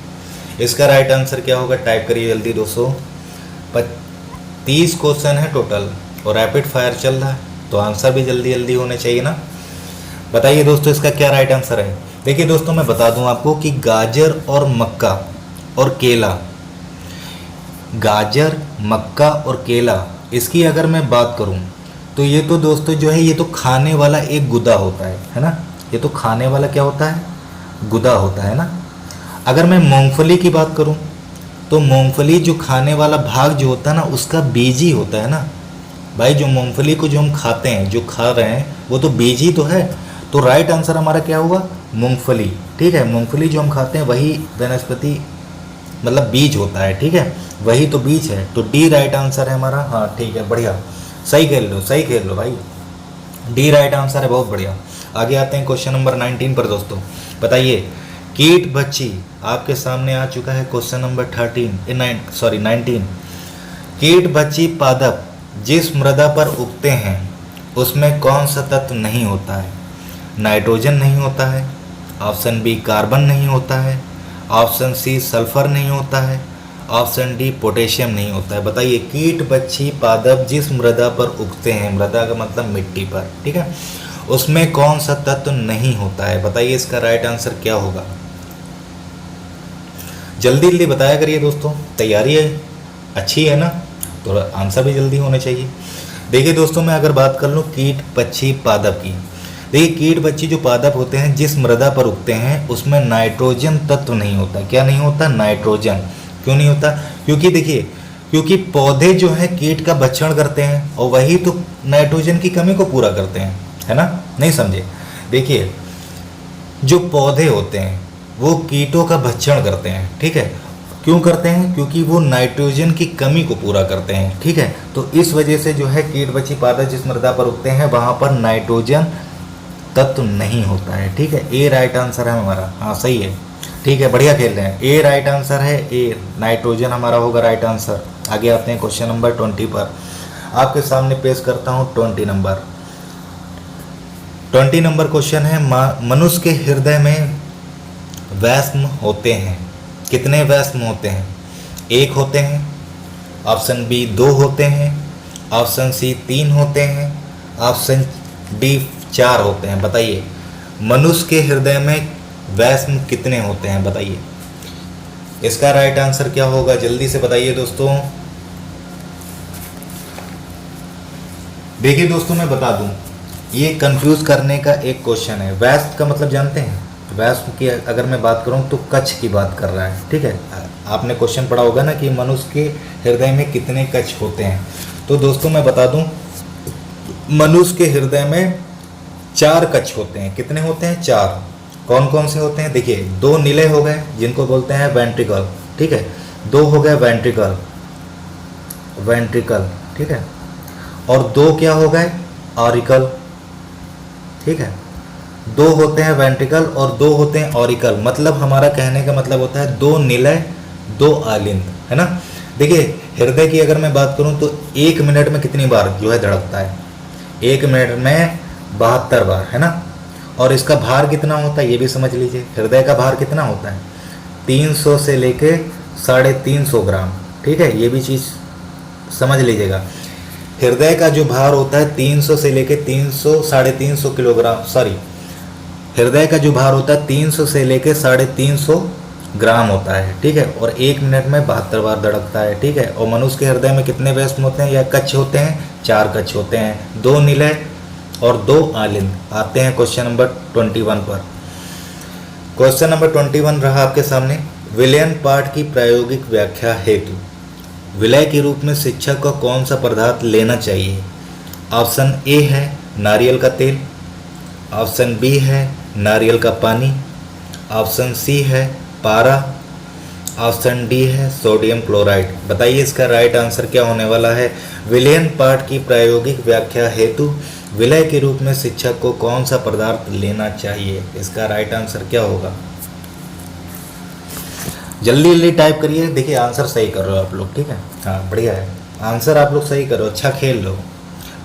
इसका राइट आंसर क्या होगा? टाइप करिए जल्दी दोस्तों। 30 क्वेश्चन है टोटल और रैपिड फायर चल रहा है, तो आंसर भी जल्दी जल्दी होने चाहिए ना। बताइए दोस्तों इसका क्या राइट आंसर है? देखिए दोस्तों, मैं बता दूं आपको कि गाजर और मक्का और केला, गाजर, मक्का और केला, इसकी अगर मैं बात करूं तो ये तो दोस्तों जो है ये तो खाने वाला एक गुदा होता है ना। ये तो खाने वाला क्या होता है? गुदा होता है ना। अगर मैं मूंगफली की बात करूं तो मूंगफली जो खाने वाला भाग जो होता है ना उसका बीज ही होता है ना भाई। जो मूंगफली को जो हम खाते हैं, जो खा रहे हैं, वो तो बीज ही तो है। तो राइट आंसर हमारा क्या हुआ? मूंगफली। ठीक है, मूंगफली जो हम खाते हैं वही वनस्पति मतलब बीज होता है। ठीक है, वही तो बीज है। तो डी राइट आंसर है हमारा। हाँ ठीक है, बढ़िया, सही खेल लो, सही खेल लो भाई। डी राइट आंसर है, बहुत बढ़िया। आगे आते हैं क्वेश्चन नंबर 19 पर दोस्तों। बताइए, कीट बच्ची आपके सामने आ चुका है क्वेश्चन नंबर 19। कीट बच्ची पादप जिस मृदा पर उगते हैं उसमें कौन सा तत्व नहीं होता है? नाइट्रोजन नहीं होता है, ऑप्शन बी कार्बन नहीं होता है, ऑप्शन सी सल्फर नहीं होता है, ऑप्शन डी पोटेशियम नहीं होता है। बताइए, कीट बच्ची पादप जिस मृदा पर उगते हैं, मृदा का मतलब मिट्टी पर, ठीक है, उसमें कौन सा तत्व नहीं होता है? बताइए इसका राइट आंसर क्या होगा? जल्दी जल्दी बताया करिए दोस्तों, तैयारी है अच्छी है ना, तो आंसर भी जल्दी होने चाहिए। देखिए दोस्तों, मैं अगर बात कर लूँ कीट बच्ची पादप की, देखिए कीट बच्ची जो पादप होते हैं जिस मृदा पर उगते हैं उसमें नाइट्रोजन तत्व नहीं होता। क्या नहीं होता? नाइट्रोजन। क्यों नहीं होता? क्योंकि देखिए, क्योंकि पौधे जो हैं कीट का भक्षण करते हैं और वही तो नाइट्रोजन की कमी को पूरा करते हैं, है ना? नहीं समझे? देखिए, जो पौधे होते हैं वो कीटों का भक्षण करते हैं, ठीक है। क्यों करते हैं? क्योंकि वो नाइट्रोजन की कमी को पूरा करते हैं, ठीक है। तो इस वजह से जो है कीट बच्ची पादप जिस मृदा पर उगते हैं वहाँ पर नाइट्रोजन तत्व नहीं होता है, ठीक है। ए राइट आंसर है हमारा। हाँ सही है, ठीक है, बढ़िया खेल रहे हैं। ए राइट आंसर है, ए नाइट्रोजन हमारा होगा राइट आंसर। आगे आते हैं क्वेश्चन नंबर 20 पर। आपके सामने पेश करता हूँ 20 नंबर क्वेश्चन है, मनुष्य के हृदय में वैष्म होते हैं, कितने वैष्म होते हैं? 1 होते हैं, ऑप्शन बी 2 होते हैं, ऑप्शन सी 3 होते हैं, ऑप्शन डी 4 होते हैं। बताइए, मनुष्य के हृदय में वैष्म कितने होते हैं? बताइए इसका राइट आंसर क्या होगा? जल्दी से बताइए दोस्तों। देखिए दोस्तों, मैं बता दूं, ये कंफ्यूज करने का एक क्वेश्चन है। वैष्म का मतलब जानते हैं? वैष्म की अगर मैं बात करूं तो कच्छ की बात कर रहा है, ठीक है। आपने क्वेश्चन पढ़ा होगा ना कि मनुष्य के हृदय में कितने कच्छ होते हैं। तो दोस्तों मैं बता दूं, मनुष्य के हृदय में 4 कच्छ होते हैं। कितने होते हैं? 4। कौन कौन से होते हैं? देखिए, 2 नीले हो गए जिनको बोलते हैं वेंट्रिकल, ठीक है। 2 हो गए वेंट्रिकल, ठीक है। और 2 क्या हो गए? ऑरिकल, ठीक है। 2 होते हैं वेंट्रिकल और 2 होते हैं ऑरिकल। मतलब हमारा कहने का मतलब होता है 2 निलय 2 आलिंद, है ना। देखिए, हृदय की अगर मैं बात करूं तो 1 मिनट में कितनी बार जो है धड़कता है? 1 मिनट में 72 बार, है ना। और इसका भार कितना होता है ये भी समझ लीजिए। हृदय का भार कितना होता है? 300 से लेके 350 ग्राम, ठीक है। ये भी चीज़ समझ लीजिएगा। हृदय का जो भार होता है 300 से लेके 300-350 किलोग्राम, सॉरी, हृदय का जो भार होता है 300 से लेके 350 ग्राम होता है, ठीक है। और 1 मिनट में 72 बार धड़कता है, ठीक है। और मनुष्य के हृदय में कितने वैष्म होते हैं या कच्छ होते हैं? 4 कच्छ होते हैं, 2 निलय और 2 आलिंद। आते हैं क्वेश्चन नंबर 21 पर। क्वेश्चन नंबर 21 रहा आपके सामने, विलयन पाठ की प्रायोगिक व्याख्या हेतु विलय के रूप में शिक्षक को कौन सा पदार्थ लेना चाहिए? ऑप्शन ए है नारियल का तेल, ऑप्शन बी है नारियल का पानी, ऑप्शन सी है पारा, ऑप्शन डी है सोडियम क्लोराइड। बताइए इसका राइट आंसर क्या होने वाला है? विलयन पाठ की प्रायोगिक व्याख्या हेतु विलय के रूप में शिक्षक को कौन सा पदार्थ लेना चाहिए? इसका राइट आंसर क्या होगा? जल्दी जल्दी टाइप करिए। देखिए आंसर सही कर रहे हो आप लोग, ठीक है। हाँ बढ़िया है, आंसर आप लोग सही करो, अच्छा खेल लो।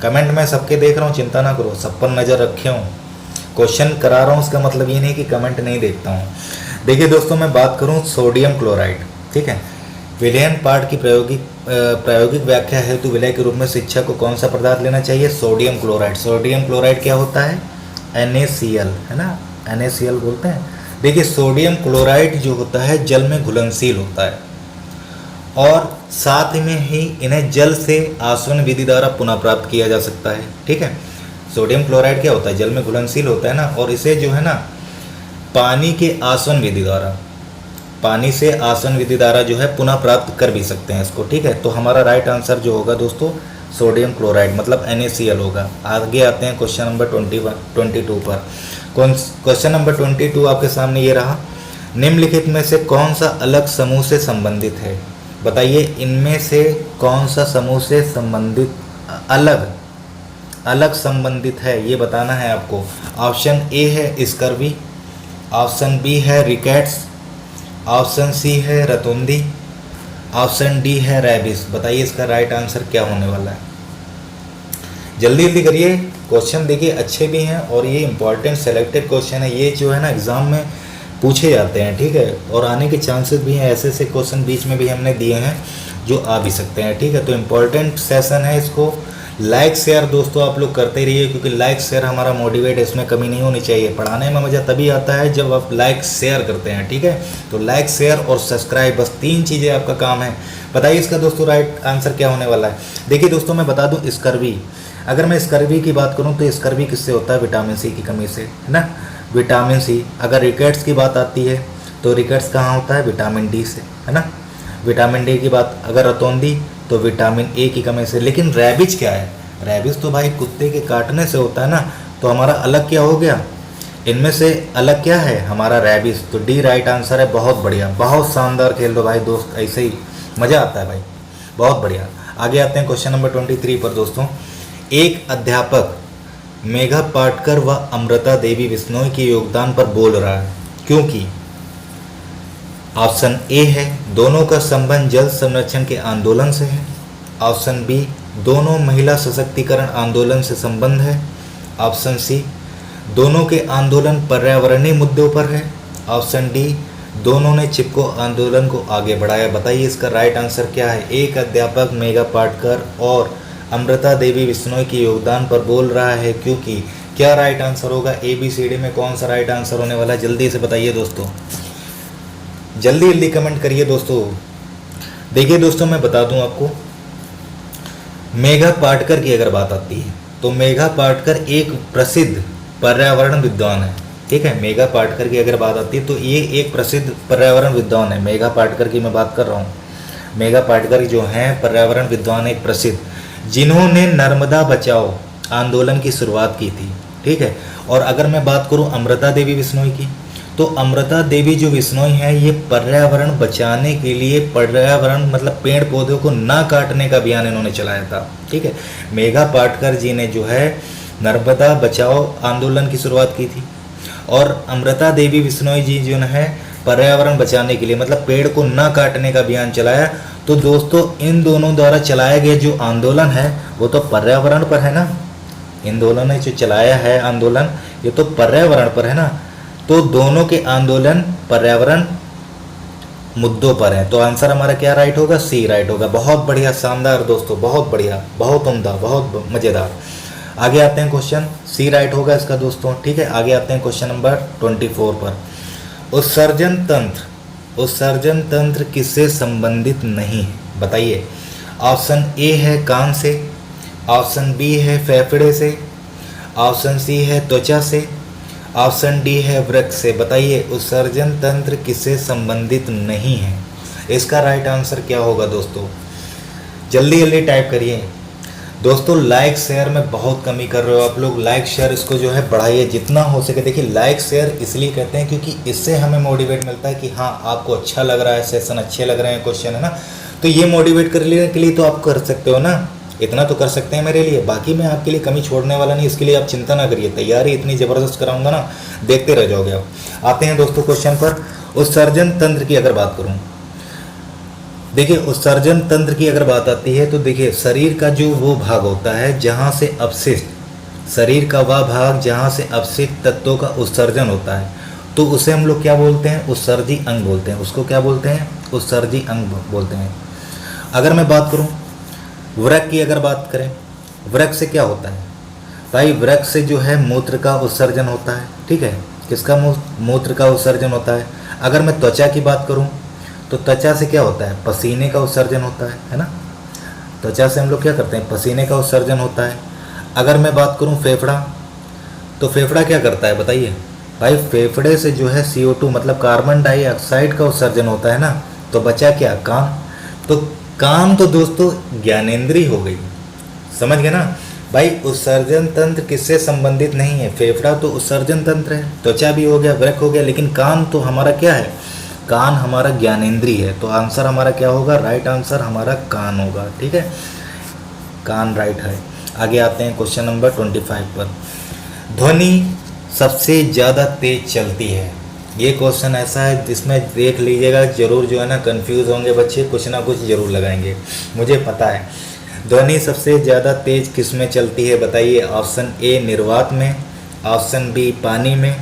कमेंट में सबके देख रहा हूँ, चिंता ना करो, सब पर नज़र रखे हूँ। क्वेश्चन करा रहा हूँ उसका मतलब ये नहीं कि कमेंट नहीं देखता हूँ। देखिए दोस्तों, मैं बात करूँ सोडियम क्लोराइड, ठीक है। विलयन पाठ की प्रायोगिक व्याख्या हेतु विलय के रूप में शिक्षक को कौन सा पदार्थ लेना चाहिए? Sodium chloride. सोडियम क्लोराइड क्या होता है? NaCl, है ना, NaCl बोलते हैं। देखिए, सोडियम क्लोराइड जो होता है जल में घुलनशील होता है और साथ में ही इन्हें जल से आसवन विधि द्वारा पुनः प्राप्त किया जा सकता है, ठीक है। सोडियम क्लोराइड क्या होता है? जल में घुलनशील होता है ना, और इसे जो है ना पानी के आसवन विधि द्वारा, पानी से आसवन विधि द्वारा जो है पुनः प्राप्त कर भी सकते हैं इसको, ठीक है। तो हमारा राइट आंसर जो होगा दोस्तों सोडियम क्लोराइड मतलब NaCl होगा। आगे आते हैं क्वेश्चन नंबर 22 पर। क्वेश्चन नंबर 22 आपके सामने ये रहा, निम्नलिखित में से कौन सा अलग समूह से संबंधित है? बताइए इनमें से कौन सा समूह से संबंधित अलग संबंधित है, ये बताना है आपको। ऑप्शन ए है स्कर्वी, ऑप्शन बी है रिकेट्स, ऑप्शन सी है रतुंदी, ऑप्शन डी है रैबिस। बताइए इसका राइट आंसर क्या होने वाला है? जल्दी जल्दी करिए। क्वेश्चन देखिए अच्छे भी हैं और ये इंपॉर्टेंट सेलेक्टेड क्वेश्चन है, ये जो है ना एग्ज़ाम में पूछे जाते हैं, ठीक है। और आने के चांसेस भी हैं, ऐसे ऐसे क्वेश्चन बीच में भी हमने दिए हैं जो आ भी सकते हैं, ठीक है। तो इम्पॉर्टेंट सेशन है, इसको लाइक शेयर दोस्तों आप लोग करते रहिए, क्योंकि लाइक शेयर हमारा मोटिवेट, इसमें कमी नहीं होनी चाहिए। पढ़ाने में मज़ा तभी आता है जब आप लाइक शेयर करते हैं, ठीक है। तो लाइक शेयर और सब्सक्राइब, बस 3 चीज़ें आपका काम है। बताइए इसका दोस्तों राइट आंसर क्या होने वाला है? देखिए दोस्तों मैं बता दूं, स्कर्वी, अगर मैं स्कर्वी की बात करूं तो स्कर्वी किससे होता है? विटामिन सी की कमी से, है ना, विटामिन सी। अगर रिकेट्स की बात आती है तो रिकेट्स कहाँ होता है? विटामिन डी से, है ना, विटामिन डी की बात। अगर रतौंदी तो विटामिन ए की कमी से। लेकिन रैबिज क्या है? रैबिज तो भाई कुत्ते के काटने से होता है ना। तो हमारा अलग क्या हो गया? इनमें से अलग क्या है? हमारा रैबिज। तो डी राइट आंसर है। बहुत बढ़िया, बहुत शानदार खेल रहे भाई दोस्त, ऐसे ही मज़ा आता है भाई, बहुत बढ़िया। आगे आते हैं क्वेश्चन नंबर 23 पर दोस्तों। एक अध्यापक मेघा पाटकर व अमृता देवी बिश्नोई के योगदान पर बोल रहा है क्योंकि ऑप्शन ए है दोनों का संबंध जल संरक्षण के आंदोलन से है, ऑप्शन बी दोनों महिला सशक्तिकरण आंदोलन से संबंध है, ऑप्शन सी दोनों के आंदोलन पर्यावरणीय मुद्दों पर है, ऑप्शन डी दोनों ने चिपको आंदोलन को आगे बढ़ाया। बताइए इसका राइट आंसर क्या है? एक अध्यापक मेघा पाटकर और अमृता देवी बिश्नोई के योगदान पर बोल रहा है क्योंकि, क्या राइट आंसर होगा? ABCD में कौन सा राइट आंसर होने वाला है? जल्दी से बताइए दोस्तों, जल्दी जल्दी कमेंट करिए दोस्तों। देखिए दोस्तों मैं बता दूं आपको, मेघा पाटकर की अगर बात आती है तो मेघा पाटकर एक प्रसिद्ध पर्यावरण विद्वान है, ठीक है। मेघा पाटकर की अगर बात आती है तो ये एक प्रसिद्ध पर्यावरण विद्वान है। मेघा पाटकर की मैं बात कर रहा हूँ। मेघा पाटकर जो हैं पर्यावरण विद्वान एक प्रसिद्ध, जिन्होंने नर्मदा बचाओ आंदोलन की शुरुआत की थी, ठीक है। और अगर मैं बात करूं अमृता देवी बिश्नोई की, तो अमृता देवी जो बिश्नोई है ये पर्यावरण बचाने के लिए, पर्यावरण मतलब पेड़ पौधों को ना काटने का अभियान इन्होंने चलाया था, ठीक है। मेघा पाटकर जी ने जो है नर्मदा बचाओ आंदोलन की शुरुआत की थी और अमृता देवी बिश्नोई जी जो है पर्यावरण बचाने के लिए मतलब पेड़ को ना काटने का अभियान चलाया। तो दोस्तों इन दोनों द्वारा चलाया गया जो आंदोलन है वो तो पर्यावरण पर है ना, इन दोनों ने जो चलाया है आंदोलन ये तो पर्यावरण पर है ना। तो दोनों के आंदोलन पर्यावरण मुद्दों पर है। तो आंसर हमारा क्या राइट होगा? सी राइट होगा। बहुत बढ़िया, शानदार दोस्तों, बहुत बढ़िया, बहुत उम्दा, बहुत मज़ेदार। आगे आते हैं क्वेश्चन, सी राइट होगा इसका दोस्तों, ठीक है। आगे आते हैं क्वेश्चन नंबर 24 पर। उत्सर्जन तंत्र किससे संबंधित नहीं है? बताइए। ऑप्शन ए है कान से, ऑप्शन बी है फेफड़े से, ऑप्शन सी है त्वचा से, ऑप्शन डी है वृक्क से। बताइए उत्सर्जन तंत्र किससे संबंधित नहीं है? इसका राइट आंसर क्या होगा दोस्तों? जल्दी जल्दी टाइप करिए दोस्तों। लाइक शेयर में बहुत कमी कर रहे हो आप लोग, लाइक शेयर इसको जो है बढ़ाइए जितना हो सके। देखिए लाइक शेयर इसलिए कहते हैं क्योंकि इससे हमें मोटिवेट मिलता है कि हाँ आपको अच्छा लग रहा है, सेशन अच्छे लग रहे हैं, क्वेश्चन है ना। तो ये मोटिवेट करने के लिए तो आप कर सकते हो ना, इतना तो कर सकते हैं मेरे लिए। बाकी मैं आपके लिए कमी छोड़ने वाला नहीं, इसके लिए आप चिंता ना करिए। तैयारी इतनी ज़बरदस्त कराऊंगा ना, देखते रह जाओगे आप। आते हैं दोस्तों क्वेश्चन पर। उत्सर्जन तंत्र की अगर बात करूँ, देखिए उत्सर्जन तंत्र की अगर बात आती है तो देखिए शरीर का जो वो भाग होता है जहाँ से अपशिष्ट, शरीर का वह भाग जहाँ से अपशिष्ट तत्वों का उत्सर्जन होता है तो उसे हम लोग क्या बोलते हैं? उत्सर्जी अंग बोलते हैं। उसको क्या बोलते हैं? उत्सर्जी अंग बोलते हैं। अगर मैं बात करूँ वृक्क की, अगर बात करें वृक्क से क्या होता है भाई? वृक्क से जो है मूत्र का उत्सर्जन होता है, ठीक है। किसका? मूत्र का उत्सर्जन होता है। अगर मैं त्वचा की बात करूँ तो त्वचा से क्या होता है? पसीने का उत्सर्जन होता है ना। त्वचा से हम लोग क्या करते हैं? पसीने का उत्सर्जन होता है। अगर मैं बात करूं फेफड़ा, तो फेफड़ा क्या करता है बताइए? भाई फेफड़े से जो है CO2 मतलब कार्बन डाइऑक्साइड का उत्सर्जन होता है ना, तो बचा क्या, कान। तो कान तो दोस्तों ज्ञानेंद्री हो गई, समझ गए ना भाई। उत्सर्जन तंत्र किससे संबंधित नहीं है, फेफड़ा तो उत्सर्जन तंत्र है, त्वचा भी हो गया, वृक्क हो गया, लेकिन कान तो हमारा क्या है, कान हमारा ज्ञानेंद्री है। तो आंसर हमारा क्या होगा, राइट आंसर हमारा कान होगा, ठीक है, कान राइट है। आगे आते हैं क्वेश्चन नंबर 25 पर। ध्वनि सबसे ज़्यादा तेज चलती है, ये क्वेश्चन ऐसा है जिसमें देख लीजिएगा जरूर जो है ना कंफ्यूज होंगे बच्चे, कुछ ना कुछ जरूर लगाएंगे, मुझे पता है। ध्वनि सबसे ज़्यादा तेज किस में चलती है बताइए। ऑप्शन ए निर्वात में, ऑप्शन बी पानी में,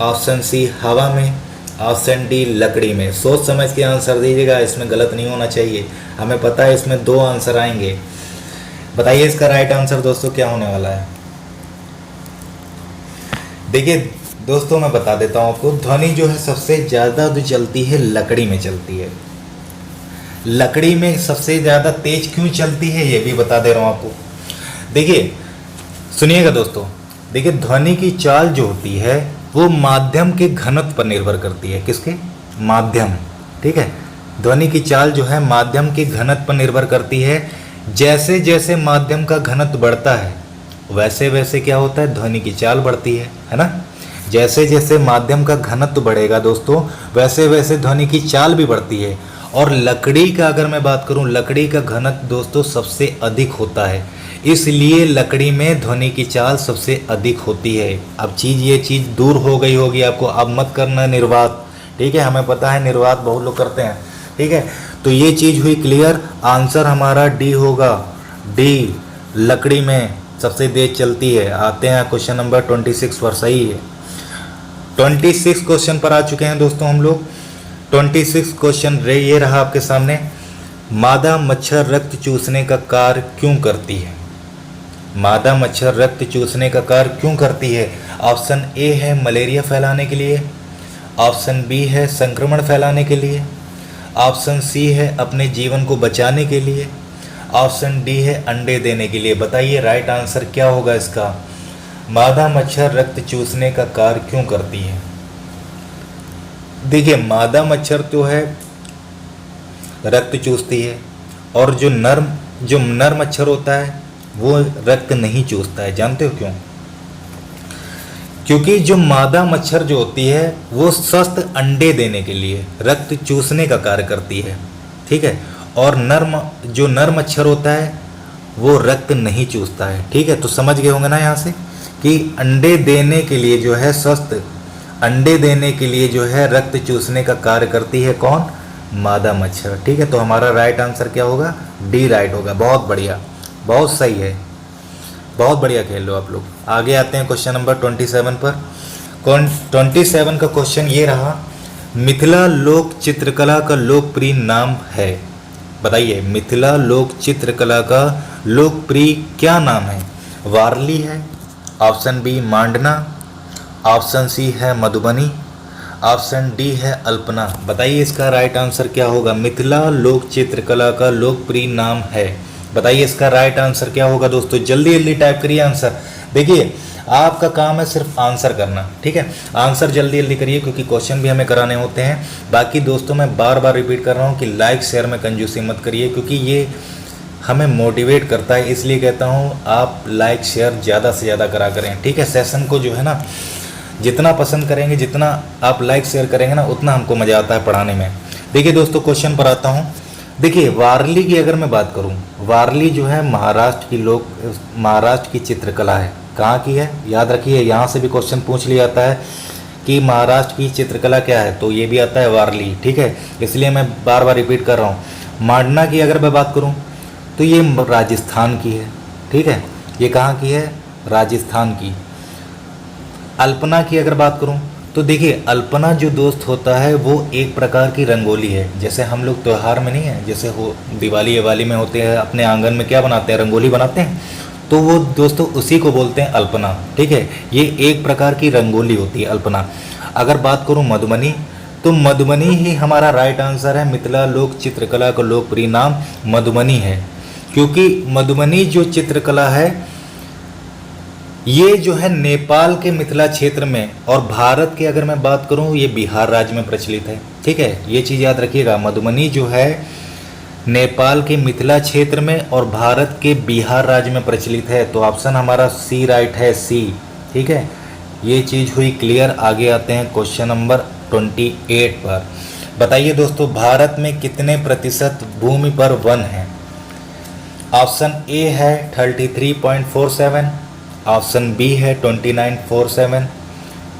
ऑप्शन सी हवा में, ऑप्शन डी लकड़ी में। सोच समझ के आंसर दीजिएगा, इसमें गलत नहीं होना चाहिए। हमें पता है इसमें 2 आंसर आएंगे। बताइए इसका राइट आंसर दोस्तों क्या होने वाला है। देखिए दोस्तों मैं बता देता हूँ आपको, ध्वनि जो है सबसे ज़्यादा जो चलती है लकड़ी में चलती है। लकड़ी में सबसे ज़्यादा तेज क्यों चलती है ये भी बता दे रहा हूँ आपको। देखिए सुनिएगा दोस्तों, देखिए ध्वनि की चाल जो होती है वो माध्यम के घनत्व पर निर्भर करती है। किसके, माध्यम, ठीक है। ध्वनि की चाल जो है माध्यम के घनत्व पर निर्भर करती है। जैसे जैसे माध्यम का घनत्व बढ़ता है वैसे वैसे क्या होता है, ध्वनि की चाल बढ़ती है ना। जैसे जैसे माध्यम का घनत्व बढ़ेगा दोस्तों वैसे वैसे ध्वनि की चाल भी बढ़ती है। और लकड़ी का अगर मैं बात करूं, लकड़ी का घनत्व दोस्तों सबसे अधिक होता है, इसलिए लकड़ी में ध्वनि की चाल सबसे अधिक होती है। अब ये चीज़ दूर हो गई होगी आपको, अब मत करना निर्वात, ठीक है, हमें पता है निर्वात बहुत लोग करते हैं, ठीक है। तो ये चीज़ हुई क्लियर, आंसर हमारा डी होगा, डी लकड़ी में सबसे तेज चलती है। आते हैं क्वेश्चन नंबर 26 पर, सही है। 26 क्वेश्चन पर आ चुके हैं दोस्तों हम लोग। 26 क्वेश्चन ये रहा आपके सामने। मादा मच्छर रक्त चूसने का कार्य क्यों करती है। मादा मच्छर रक्त चूसने का कार्य क्यों करती है। ऑप्शन ए है मलेरिया फैलाने के लिए, ऑप्शन बी है संक्रमण फैलाने के लिए, ऑप्शन सी है अपने जीवन को बचाने के लिए, ऑप्शन डी है अंडे देने के लिए। बताइए राइट आंसर क्या होगा इसका। मादा मच्छर रक्त चूसने का कार्य क्यों करती है। देखिए मादा मच्छर तो है रक्त चूसती है, और जो नर मच्छर होता है वो रक्त नहीं चूसता है। जानते हो क्यों? क्योंकि जो मादा मच्छर जो होती है वो स्वस्थ अंडे देने के लिए रक्त चूसने का कार्य करती है, ठीक है। और जो नर मच्छर होता है वो रक्त नहीं चूसता है, ठीक है। तो समझ गए होंगे ना यहाँ से कि अंडे देने के लिए जो है स्वस्थ अंडे देने के लिए जो है रक्त चूसने का कार्य करती है कौन, मादा मच्छर, ठीक है। तो हमारा राइट आंसर क्या होगा, डी राइट होगा। बहुत बढ़िया, बहुत सही है, बहुत बढ़िया खेल लो आप लोग। आगे आते हैं क्वेश्चन नंबर 27 पर। 27 का क्वेश्चन ये रहा, मिथिला लोक चित्रकला का लोकप्रिय नाम है। बताइए मिथिला लोक चित्रकला का लोकप्रिय क्या नाम है। वारली है, ऑप्शन बी मांडना, ऑप्शन सी है मधुबनी, ऑप्शन डी है अल्पना। बताइए इसका राइट आंसर क्या होगा। मिथिला लोक चित्रकला का लोकप्रिय नाम है, बताइए इसका राइट आंसर क्या होगा दोस्तों। जल्दी जल्दी टाइप करिए आंसर। देखिए आपका काम है सिर्फ आंसर करना, ठीक है। आंसर जल्दी जल्दी करिए क्योंकि क्वेश्चन भी हमें कराने होते हैं। बाकी दोस्तों मैं बार बार रिपीट कर रहा हूँ कि लाइक शेयर में कंजूसी मत करिए, क्योंकि ये हमें मोटिवेट करता है, इसलिए कहता हूँ आप लाइक शेयर ज़्यादा से ज़्यादा करा करें, ठीक है। सेशन को जो है ना जितना पसंद करेंगे, जितना आप लाइक शेयर करेंगे ना, उतना हमको मज़ा आता है पढ़ाने में। देखिए दोस्तों क्वेश्चन पर आता हूँ। देखिए वारली की अगर मैं बात करूं, वारली जो है महाराष्ट्र की चित्रकला है। कहाँ की है, याद रखिए, यहाँ से भी क्वेश्चन पूछ लिया जाता है कि महाराष्ट्र की चित्रकला क्या है, तो ये भी आता है वारली, ठीक है। इसलिए मैं बार बार रिपीट कर रहा हूँ। मांडना की अगर मैं बात करूँ तो ये राजस्थान की है, ठीक है। ये कहाँ की है, राजस्थान की। अल्पना की अगर बात करूँ तो देखिए अल्पना जो दोस्त होता है वो एक प्रकार की रंगोली है। जैसे हम लोग त्यौहार में नहीं है, जैसे हो दिवाली में होते हैं, अपने आंगन में क्या बनाते हैं, रंगोली बनाते हैं, तो वो दोस्तों उसी को बोलते हैं अल्पना, ठीक है। ये एक प्रकार की रंगोली होती है अल्पना। अगर बात करूँ मधुबनी, तो मधुबनी ही हमारा राइट आंसर है। मिथिला लोक चित्रकला का लोकप्रिय नाम मधुबनी है, क्योंकि मधुबनी जो चित्रकला है ये जो है नेपाल के मिथिला क्षेत्र में, और भारत के अगर मैं बात करूं ये बिहार राज्य में प्रचलित है। ठीक है, ये चीज़ याद रखिएगा, मधुबनी जो है नेपाल के मिथिला क्षेत्र में और भारत के बिहार राज्य में प्रचलित है। तो ऑप्शन हमारा सी राइट है, सी। ठीक है, ये चीज़ हुई क्लियर। आगे आते हैं क्वेश्चन नंबर 28 पर। बताइए दोस्तों, भारत में कितने प्रतिशत भूमि पर वन है? ऑप्शन ए है 33.47, ऑप्शन बी है 29.47,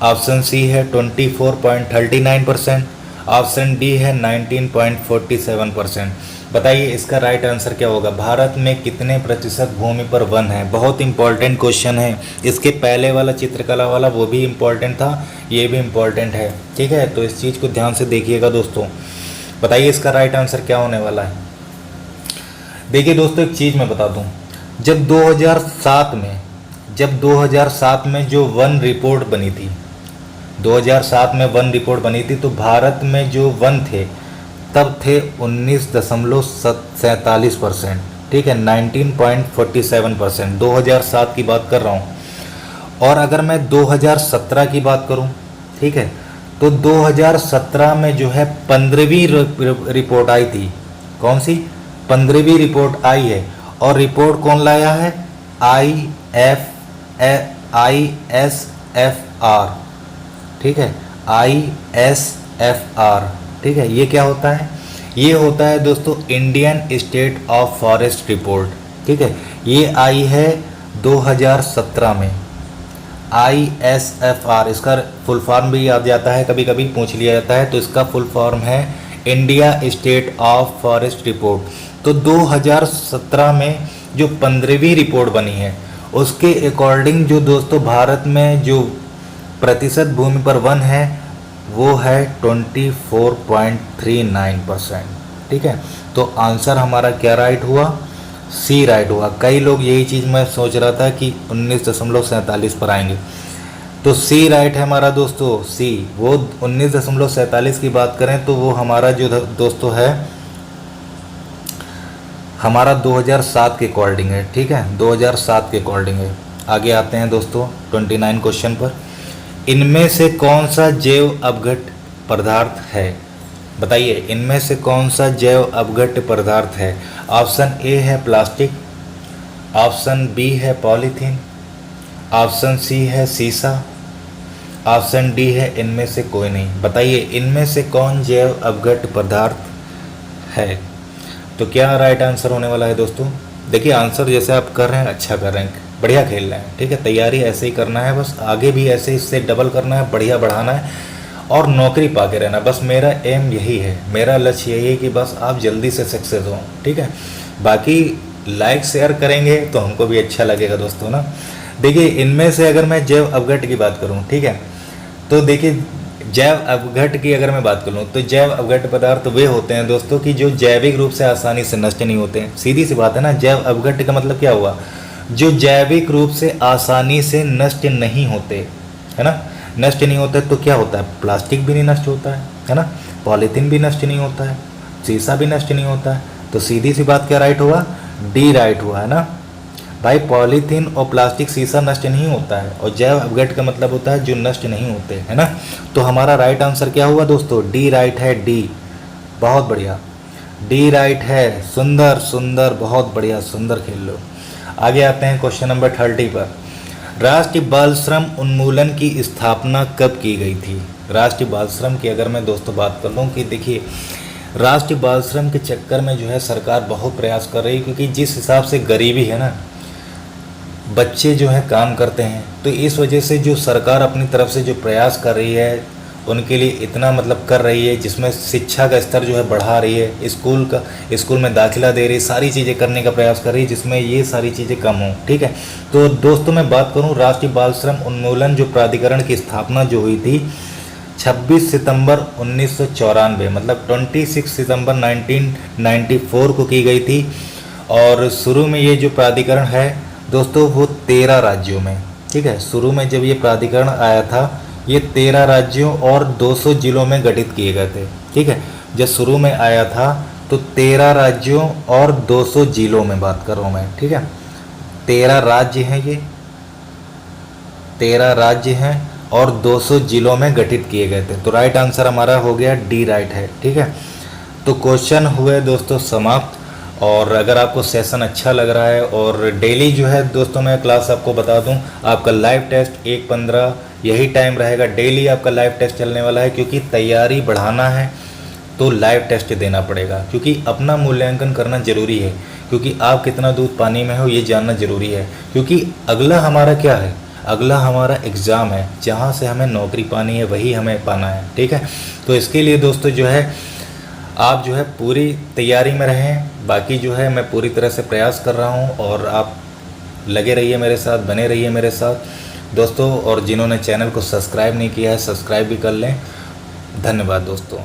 ऑप्शन सी है 24.39%, ऑप्शन डी है 19.47%। बताइए इसका राइट आंसर क्या होगा? भारत में कितने प्रतिशत भूमि पर वन है? बहुत इंपॉर्टेंट क्वेश्चन है। इसके पहले वाला चित्रकला वाला वो भी इम्पॉर्टेंट था, ये भी इम्पॉर्टेंट है। ठीक है, तो इस चीज़ को ध्यान से देखिएगा दोस्तों। बताइए इसका राइट आंसर क्या होने वाला है? देखिए दोस्तों, एक चीज़ मैं बता दूं, जब 2007 में जो वन रिपोर्ट बनी थी, 2007 में वन रिपोर्ट बनी थी, तो भारत में जो वन थे तब थे 19.47%। ठीक है, 19.47%, 2007 की बात कर रहा हूँ। और अगर मैं 2017 की बात करूँ, ठीक है, तो 2017 में जो है 15वीं रिपोर्ट आई थी। कौन सी? 15वीं रिपोर्ट आई है। और रिपोर्ट कौन लाया है? ISFR। ठीक है, ISFR। ठीक है, ये क्या होता है? ये होता है दोस्तों Indian state of forest report. ठीक है, ये आई है 2017 में। ISFR, इसका फुल फॉर्म भी याद जाता है, कभी कभी पूछ लिया जाता है, तो इसका फुल फॉर्म है India state of forest report. तो 2017 में जो 15वीं रिपोर्ट बनी है, उसके अकॉर्डिंग जो दोस्तों भारत में जो प्रतिशत भूमि पर वन है वो है 24.39%। ठीक है, तो आंसर हमारा क्या राइट हुआ? सी राइट हुआ। कई लोग यही चीज़ मैं सोच रहा था कि 19.47 पर आएंगे, तो सी राइट है हमारा दोस्तों, सी। वो 19.47 की बात करें तो वो हमारा जो दोस्तों है हमारा 2007 के अकॉर्डिंग है। ठीक है, 2007 के अकॉर्डिंग है। आगे आते हैं दोस्तों 29 क्वेश्चन पर। इनमें से कौन सा जैव अपघट्य पदार्थ है? बताइए इनमें से कौन सा जैव अपघट्य पदार्थ है? ऑप्शन ए है प्लास्टिक, ऑप्शन बी है पॉलीथीन, ऑप्शन सी है सीसा, ऑप्शन डी है इनमें से कोई नहीं। बताइए इनमें से कौन जैव अपघट्य पदार्थ है? तो क्या राइट आंसर होने वाला है दोस्तों? देखिए आंसर जैसे आप कर रहे हैं अच्छा कर रहे हैं, बढ़िया खेल रहे हैं। ठीक है, तैयारी ऐसे ही करना है, बस आगे भी ऐसे ही इससे डबल करना है, बढ़िया बढ़ाना है और नौकरी पा के रहना। बस मेरा एम यही है, मेरा लक्ष्य यही है कि बस आप जल्दी से सक्सेस हो। ठीक है, बाकी लाइक शेयर करेंगे तो हमको भी अच्छा लगेगा दोस्तों ना। देखिए इनमें से अगर मैं जैव अपघट्य की बात करूँ, ठीक है, तो देखिए जैव अपघट्य की अगर मैं बात करूँ तो जैव अपघट्य पदार्थ वे होते हैं दोस्तों कि जो जैविक रूप से आसानी से नष्ट नहीं होते हैं। सीधी सी बात है ना, जैव अपघट्य का मतलब क्या हुआ? जो जैविक रूप से आसानी से नष्ट नहीं होते, है ना, नष्ट नहीं होते। तो क्या होता है? प्लास्टिक भी नहीं नष्ट होता है ना, पॉलीथीन भी नष्ट नहीं होता है, शीशा भी नष्ट नहीं होता है। तो सीधी सी बात क्या राइट हुआ? डी राइट हुआ, है ना भाई। पॉलीथीन और प्लास्टिक शीशा नष्ट नहीं होता है, और जैव अपघट्य का मतलब होता है जो नष्ट नहीं होते, है ना। तो हमारा राइट आंसर क्या हुआ दोस्तों? डी राइट है, डी। बहुत बढ़िया, डी राइट है। सुंदर सुंदर, बहुत बढ़िया, सुंदर खेल लो। आगे आते हैं क्वेश्चन नंबर 30 पर। राष्ट्रीय बाल श्रम उन्मूलन की स्थापना कब की गई थी? राष्ट्रीय बाल श्रम की अगर मैं दोस्तों बात कर लूँ कि देखिए राष्ट्रीय बाल श्रम के चक्कर में जो है सरकार बहुत प्रयास कर रही है, क्योंकि जिस हिसाब से गरीबी है ना, बच्चे जो है काम करते हैं, तो इस वजह से जो सरकार अपनी तरफ से जो प्रयास कर रही है उनके लिए इतना मतलब कर रही है, जिसमें शिक्षा का स्तर जो है बढ़ा रही है, स्कूल में दाखिला दे रही है, सारी चीज़ें करने का प्रयास कर रही है जिसमें ये सारी चीज़ें कम हों। ठीक है, तो दोस्तों मैं बात करूं राष्ट्रीय बाल श्रम उन्मूलन जो प्राधिकरण की स्थापना जो हुई थी 26 सितंबर 1994, मतलब 26 सितंबर 1994 को की गई थी। और शुरू में ये जो प्राधिकरण है दोस्तों वो 13 राज्यों में, ठीक है, शुरू में जब ये प्राधिकरण आया था ये 13 राज्यों और 200 जिलों में गठित किए गए थे। ठीक है, जब शुरू में आया था तो 13 राज्यों और 200 जिलों में बात कर रहा हूँ मैं। ठीक है, 13 राज्य हैं ये 13 राज्य हैं और 200 जिलों में गठित किए गए थे। तो राइट आंसर हमारा हो गया डी राइट है। ठीक है, तो क्वेश्चन हुए दोस्तों समाप्त। और अगर आपको सेशन अच्छा लग रहा है और डेली जो है दोस्तों मैं क्लास आपको बता दूं, आपका लाइव टेस्ट 1:15 यही टाइम रहेगा। डेली आपका लाइव टेस्ट चलने वाला है, क्योंकि तैयारी बढ़ाना है तो लाइव टेस्ट देना पड़ेगा, क्योंकि अपना मूल्यांकन करना ज़रूरी है। क्योंकि आप कितना दूध पानी में हो ये जानना ज़रूरी है, क्योंकि अगला हमारा क्या है, अगला हमारा एग्ज़ाम है, जहाँ से हमें नौकरी पानी है वही हमें पाना है। ठीक है, तो इसके लिए दोस्तों जो है आप जो है पूरी तैयारी में रहें। बाकी जो है मैं पूरी तरह से प्रयास कर रहा हूँ और आप लगे रहिए मेरे साथ, बने रहिए मेरे साथ दोस्तों। और जिन्होंने चैनल को सब्सक्राइब नहीं किया है सब्सक्राइब भी कर लें। धन्यवाद दोस्तों।